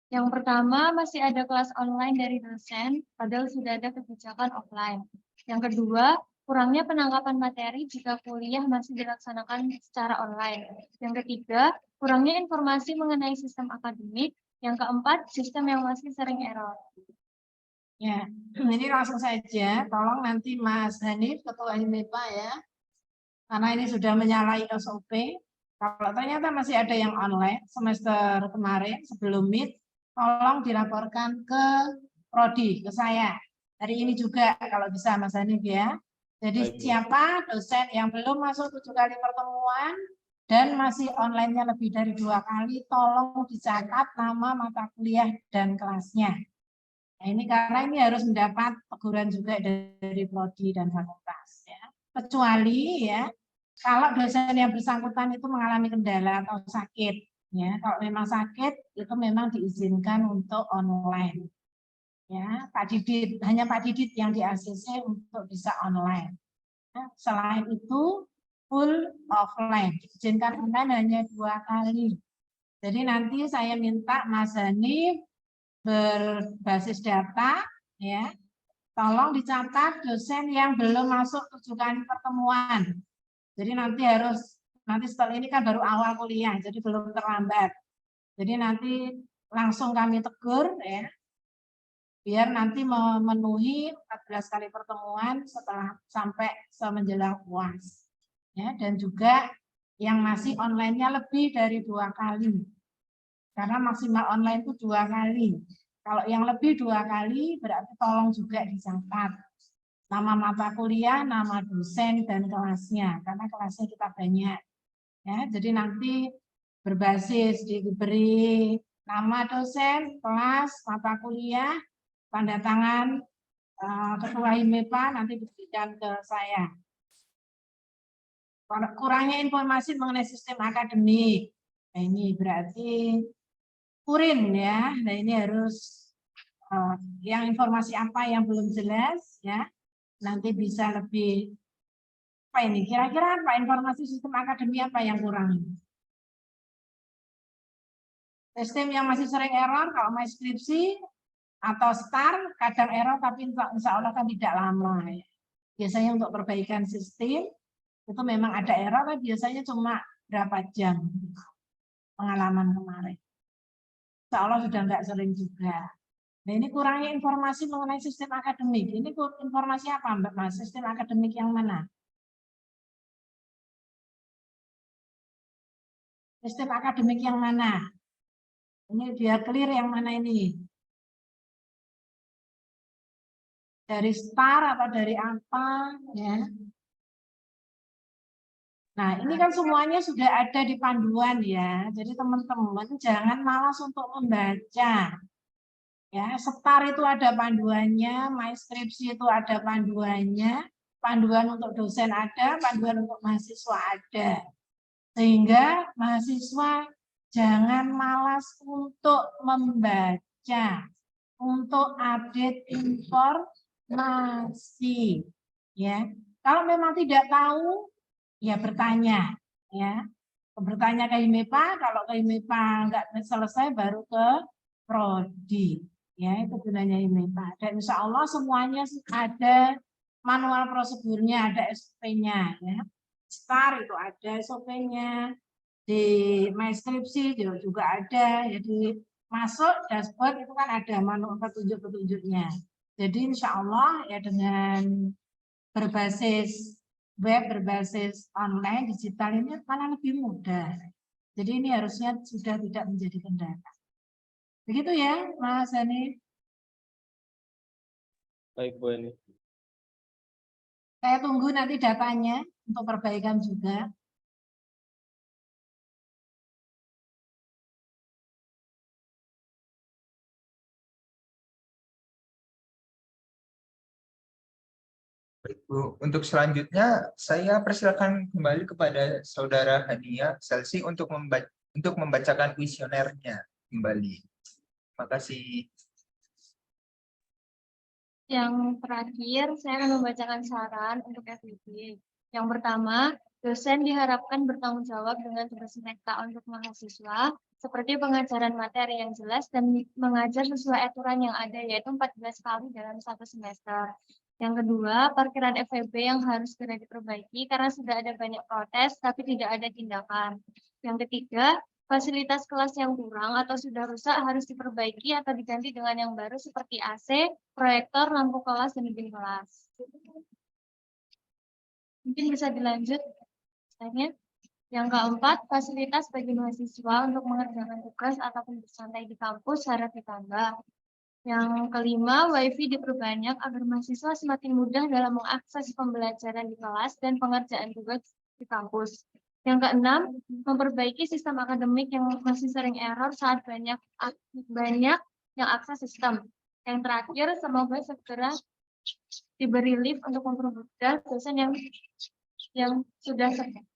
Yang pertama, masih ada kelas online dari dosen, padahal sudah ada kebijakan offline. Yang kedua, kurangnya penangkapan materi jika kuliah masih dilaksanakan secara online. Yang ketiga, kurangnya informasi mengenai sistem akademik. Yang keempat, sistem yang masih sering error. Ya, ini langsung saja. Tolong nanti Mas Hanif, Ketua HIMEPA ya, karena ini sudah menyalahi SOP. Kalau ternyata masih ada yang online semester kemarin sebelum Meet, tolong dilaporkan ke Prodi, ke saya. Hari ini juga kalau bisa Mas Hanif ya. Jadi siapa dosen yang belum masuk 7 kali pertemuan dan masih online-nya lebih dari 2 kali, tolong dicatat nama mata kuliah dan kelasnya. Nah, ini karena ini harus mendapat teguran juga dari Prodi dan fakultas ya. Kecuali ya kalau dosen yang bersangkutan itu mengalami kendala atau sakit ya. Kalau memang sakit itu memang diizinkan untuk online. Ya, Pak Didit, hanya Pak Didit yang di ACC untuk bisa online. Nah, selain itu full offline, diizinkan online hanya 2 kali. Jadi nanti saya minta Mas Hanif berbasis data, ya, tolong dicatat dosen yang belum masuk 7 kali pertemuan. Jadi nanti setelah ini kan baru awal kuliah, jadi belum terlambat. Jadi nanti langsung kami tegur, ya. biar nanti memenuhi 14 kali pertemuan setelah sampai menjelang UAS. Ya, dan juga yang masih online-nya lebih dari 2 kali. Karena maksimal online itu 2 kali. Kalau yang lebih 2 kali berarti tolong juga dicatat. Nama mata kuliah, nama dosen, dan kelasnya. Karena kelasnya kita banyak. Ya, jadi nanti berbasis diberi nama dosen, kelas, mata kuliah, tanda tangan Ketua HIMEPA nanti diberikan ke saya. Kurangnya informasi mengenai sistem akademik. Nah, ini berarti kurin ya. Nah, ini harus yang informasi apa yang belum jelas ya. Nanti bisa lebih apa ini? Kira-kira apa informasi sistem akademik apa yang kurang? Sistem yang masih sering error kalau mau skripsi atau STAR kadang error tapi insya Allah kan tidak lama ya. Biasanya untuk perbaikan sistem itu memang ada error, tapi biasanya cuma berapa jam pengalaman kemarin. Insya Allah sudah enggak sering juga. Nah, ini kurangnya informasi mengenai sistem akademik. Ini informasi apa Mbak Mas? Sistem akademik yang mana? Sistem akademik yang mana? Ini biar clear yang mana ini? Dari STAR atau dari apa? Ya. Nah, ini kan semuanya sudah ada di panduan ya. Jadi teman-teman jangan malas untuk membaca. Ya, STAR itu ada panduannya, MySkripsi itu ada panduannya, panduan untuk dosen ada, panduan untuk mahasiswa ada. Sehingga mahasiswa jangan malas untuk membaca, untuk update informasi. Ya, kalau memang tidak tahu, ya bertanya, ya bertanya ke HIMEPA. Kalau ke HIMEPA nggak selesai baru ke prodi, ya itu gunanya HIMEPA. Dan insya Allah semuanya ada manual prosedurnya, ada SOP-nya, ya. STAR itu ada SOP-nya, di MySkripsi juga ada. Jadi masuk dashboard itu kan ada manual petunjuk-petunjuknya. Jadi insya Allah ya dengan berbasis web, berbasis online, digital ini malah lebih mudah. Jadi ini harusnya sudah tidak menjadi kendala. Begitu ya, Mas Hani. Baik, Bu Eni. Saya tunggu nanti datanya untuk perbaikan juga. Baik, Bu. Untuk selanjutnya, saya persilakan kembali kepada Saudara Hania Selsi untuk membacakan kuesionernya kembali. Terima kasih. Yang terakhir, saya akan membacakan saran untuk FIB. Yang pertama, dosen diharapkan bertanggung jawab dengan tugas mereka untuk mahasiswa, seperti pengajaran materi yang jelas dan mengajar sesuai aturan yang ada, yaitu 14 kali dalam 1 semester. Yang kedua, parkiran FEB yang harus segera diperbaiki karena sudah ada banyak protes, tapi tidak ada tindakan. Yang ketiga, fasilitas kelas yang kurang atau sudah rusak harus diperbaiki atau diganti dengan yang baru seperti AC, proyektor, lampu kelas, dan dinding kelas. Mungkin bisa dilanjut. Yang keempat, fasilitas bagi mahasiswa untuk mengerjakan tugas ataupun bersantai di kampus harus ditambah. Yang kelima, WiFi diperbanyak agar mahasiswa semakin mudah dalam mengakses pembelajaran di kelas dan pengerjaan tugas di kampus. Yang keenam, memperbaiki sistem akademik yang masih sering error saat banyak yang akses sistem. Yang terakhir, semoga segera diberi lift untuk mempermudah dosen yang sudah serta.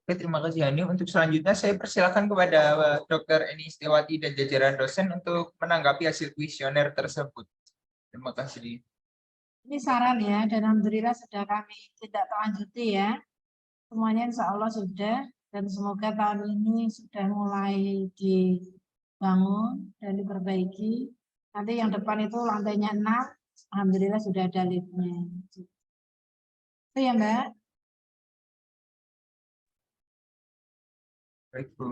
Oke, terima kasih Hani. Untuk selanjutnya saya persilakan kepada Dr. Eni Setiawati dan jajaran dosen untuk menanggapi hasil kuesioner tersebut. Terima kasih. Ini saran ya, dan alhamdulillah sudah kami tidak lanjuti ya. Semuanya insya Allah sudah, dan semoga tahun ini sudah mulai dibangun dan diperbaiki. Nanti yang depan itu lantainya 6, alhamdulillah sudah ada liftnya. Itu ya Mbak. Baik, Bu.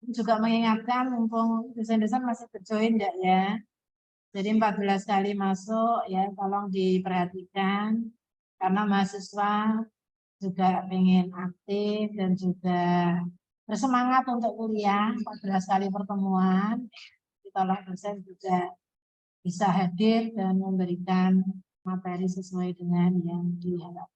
Juga mengingatkan mumpung dosen-dosen masih berjoin enggak ya. Jadi 14 kali masuk ya tolong diperhatikan karena mahasiswa juga ingin aktif dan juga bersemangat untuk kuliah. 14 kali pertemuan, tolong dosen juga bisa hadir dan memberikan materi sesuai dengan yang diharapkan.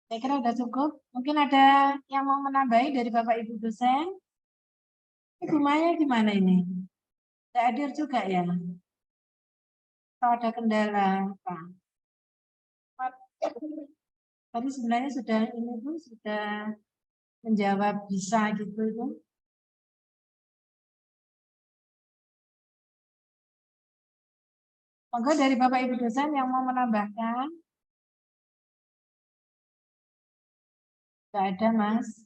Saya kira sudah cukup. Mungkin ada yang mau menambahi dari Bapak Ibu dosen? Ibu Maya gimana ini? Tidak hadir juga ya? Atau ada kendala apa? Tadi sebenarnya sudah ini Bu, sudah menjawab bisa gitu itu. Monggo dari Bapak Ibu dosen yang mau menambahkan? Tidak ada Mas.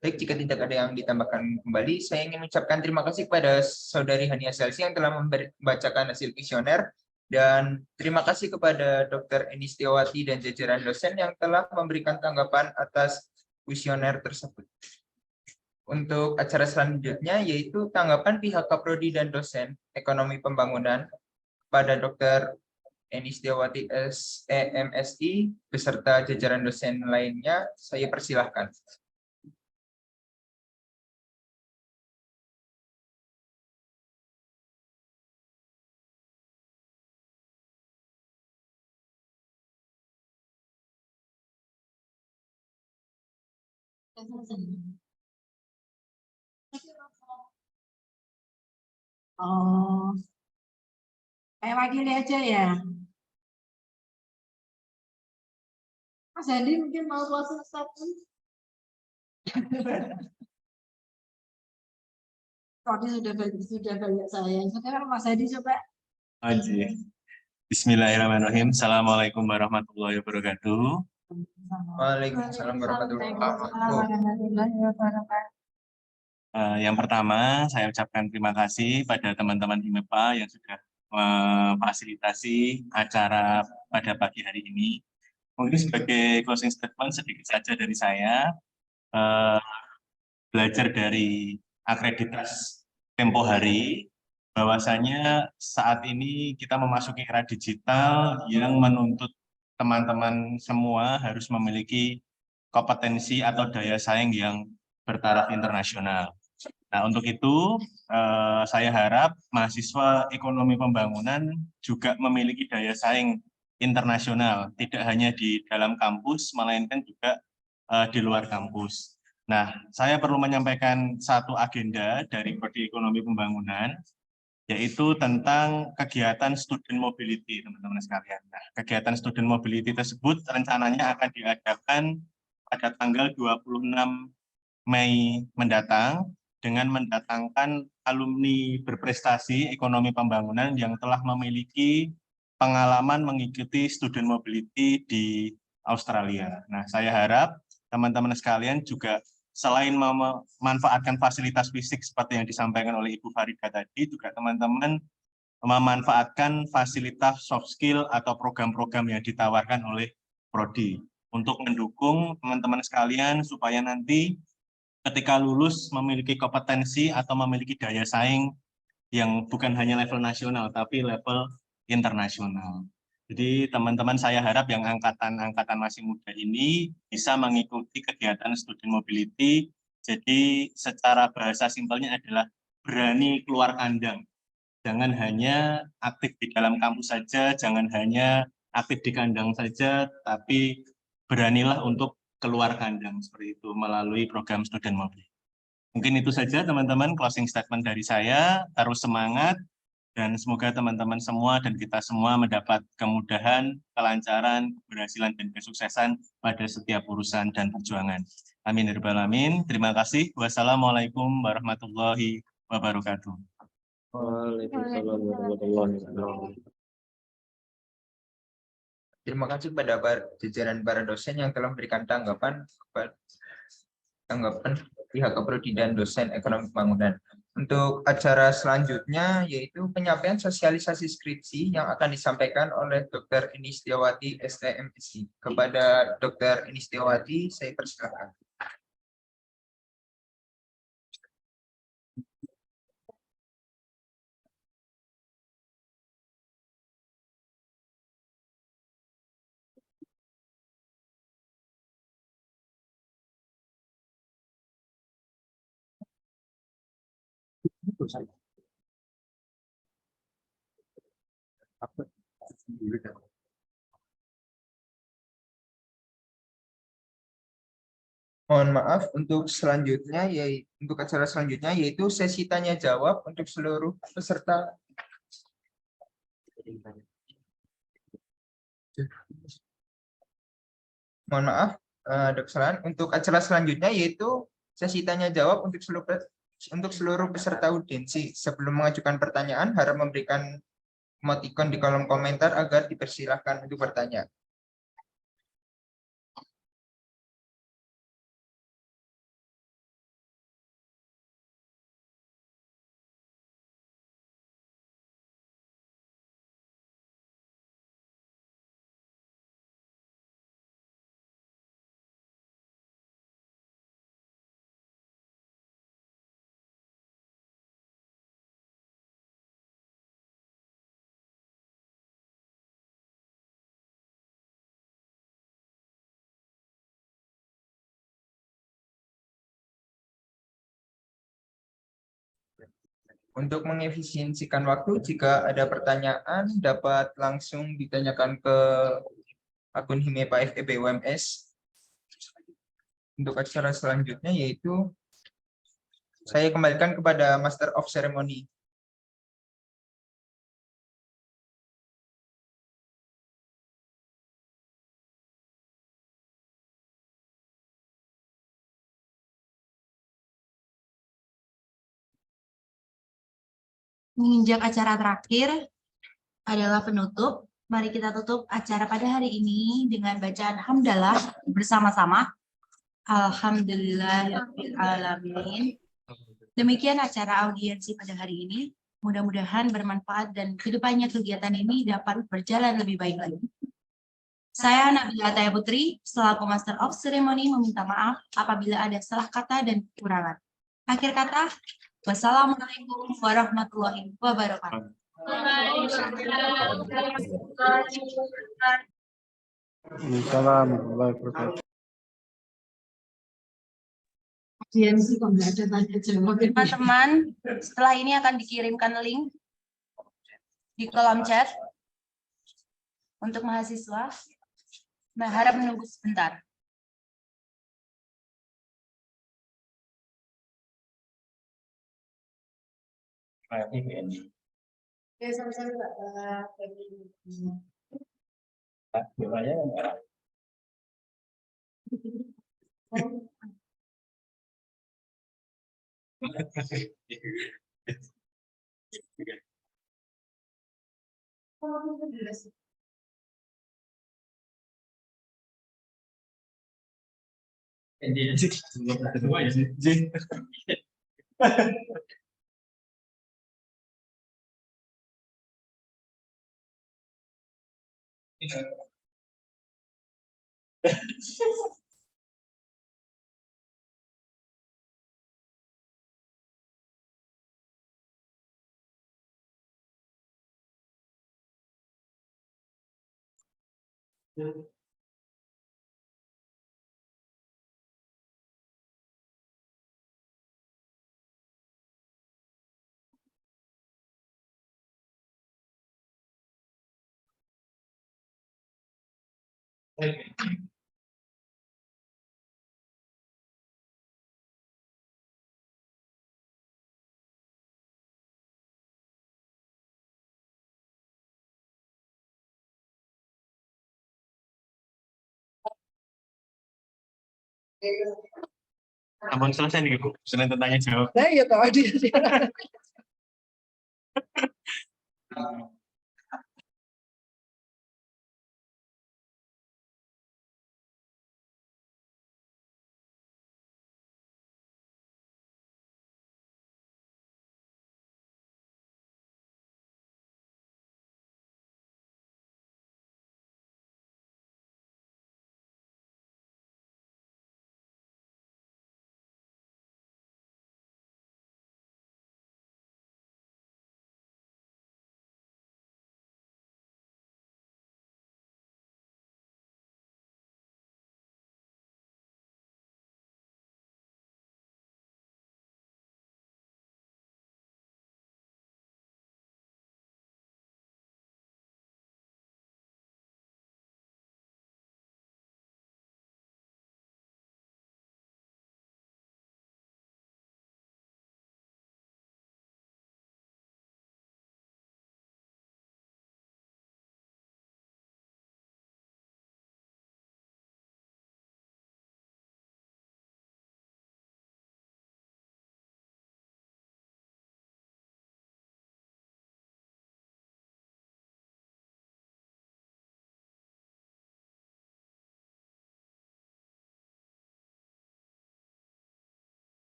Baik, jika tidak ada yang ditambahkan kembali, saya ingin mengucapkan terima kasih kepada Saudari Hania Selsi yang telah membacakan hasil kuesioner, dan terima kasih kepada Dr. Eni Setiawati dan jajaran dosen yang telah memberikan tanggapan atas kuesioner tersebut. Untuk acara selanjutnya, yaitu tanggapan pihak Kaprodi dan dosen Ekonomi Pembangunan pada Dr. Eni Setiawati SEMSI beserta jajaran dosen lainnya, saya persilahkan. Oh, kayak wakilnya aja ya. Mas Andi mungkin mau closing statement. Tadi sudah banyak saya. Sekarang Mas Andi coba. Bismillahirrahmanirrahim. Assalamualaikum warahmatullahi wabarakatuh. Waalaikumsalam warahmatullahi wabarakatuh. Warahmatullahi wabarakatuh. Yang pertama, saya ucapkan terima kasih pada teman-teman HIMEPA yang sudah memfasilitasi acara pada pagi hari ini. Mungkin sebagai closing statement sedikit saja dari saya, belajar dari akreditas tempo hari, bahwasanya saat ini kita memasuki era digital yang menuntut teman-teman semua harus memiliki kompetensi atau daya saing yang bertaraf internasional. Nah, untuk itu saya harap mahasiswa ekonomi pembangunan juga memiliki daya saing internasional, tidak hanya di dalam kampus, melainkan juga di luar kampus. Nah, saya perlu menyampaikan satu agenda dari Prodi Ekonomi Pembangunan, yaitu tentang kegiatan student mobility, teman-teman sekalian. Nah, kegiatan student mobility tersebut rencananya akan diadakan pada tanggal 26 Mei mendatang, dengan mendatangkan alumni berprestasi ekonomi pembangunan yang telah memiliki pengalaman mengikuti student mobility di Australia. Nah, saya harap teman-teman sekalian juga selain memanfaatkan fasilitas fisik seperti yang disampaikan oleh Ibu Farida tadi, juga teman-teman memanfaatkan fasilitas soft skill atau program-program yang ditawarkan oleh Prodi untuk mendukung teman-teman sekalian supaya nanti ketika lulus memiliki kompetensi atau memiliki daya saing yang bukan hanya level nasional tapi level internasional. Jadi teman-teman saya harap yang angkatan masih muda ini bisa mengikuti kegiatan student mobility. Jadi secara bahasa simpelnya adalah berani keluar kandang. Jangan hanya aktif di dalam kampus saja, jangan hanya aktif di kandang saja, tapi beranilah untuk keluar kandang seperti itu melalui program student mobility. Mungkin itu saja teman-teman closing statement dari saya. Terus semangat. Dan semoga teman-teman semua dan kita semua mendapat kemudahan, kelancaran, keberhasilan, dan kesuksesan pada setiap urusan dan perjuangan. Amin ya rabbal alamin. Terima kasih. Wassalamualaikum warahmatullahi wabarakatuh. Waalaikumsalam warahmatullahi wabarakatuh. Terima kasih kepada jajaran para dosen yang telah memberikan tanggapan pihak Kaprodi dan dosen ekonomi pembangunan. Untuk acara selanjutnya yaitu penyampaian sosialisasi skripsi yang akan disampaikan oleh Dr. Eni Setiawati, STMSI. Kepada Dr. Eni Setiawati, saya persilakan. Mohon maaf untuk selanjutnya untuk acara selanjutnya yaitu sesi tanya jawab untuk seluruh peserta. Mohon maaf, ada kesalahan. Untuk acara selanjutnya yaitu sesi tanya jawab untuk seluruh peserta audiensi. Sebelum mengajukan pertanyaan, harap memberikan emoticon di kolom komentar agar dipersilahkan untuk bertanya. Untuk mengefisiensikan waktu, jika ada pertanyaan dapat langsung ditanyakan ke akun Himepa FEB UMS. Untuk acara selanjutnya yaitu saya kembalikan kepada Master of Ceremony. Menginjak acara terakhir adalah penutup. Mari kita tutup acara pada hari ini dengan bacaan hamdalah bersama-sama. Alhamdulillahirrahmanirrahim. Demikian acara audiensi pada hari ini. Mudah-mudahan bermanfaat dan kedepannya kegiatan ini dapat berjalan lebih baik lagi. Saya Nabila Ataya Putri, selaku Master of Ceremony, meminta maaf apabila ada salah kata dan kekurangan. Akhir kata, wassalamualaikum warahmatullahi wabarakatuh. Teman-teman, setelah ini akan dikirimkan link di kolom chat untuk mahasiswa. Nah, harap menunggu sebentar. Ampun selesai nih, Bu. Selain tanya jawab. Nah, ya, Kak Adi.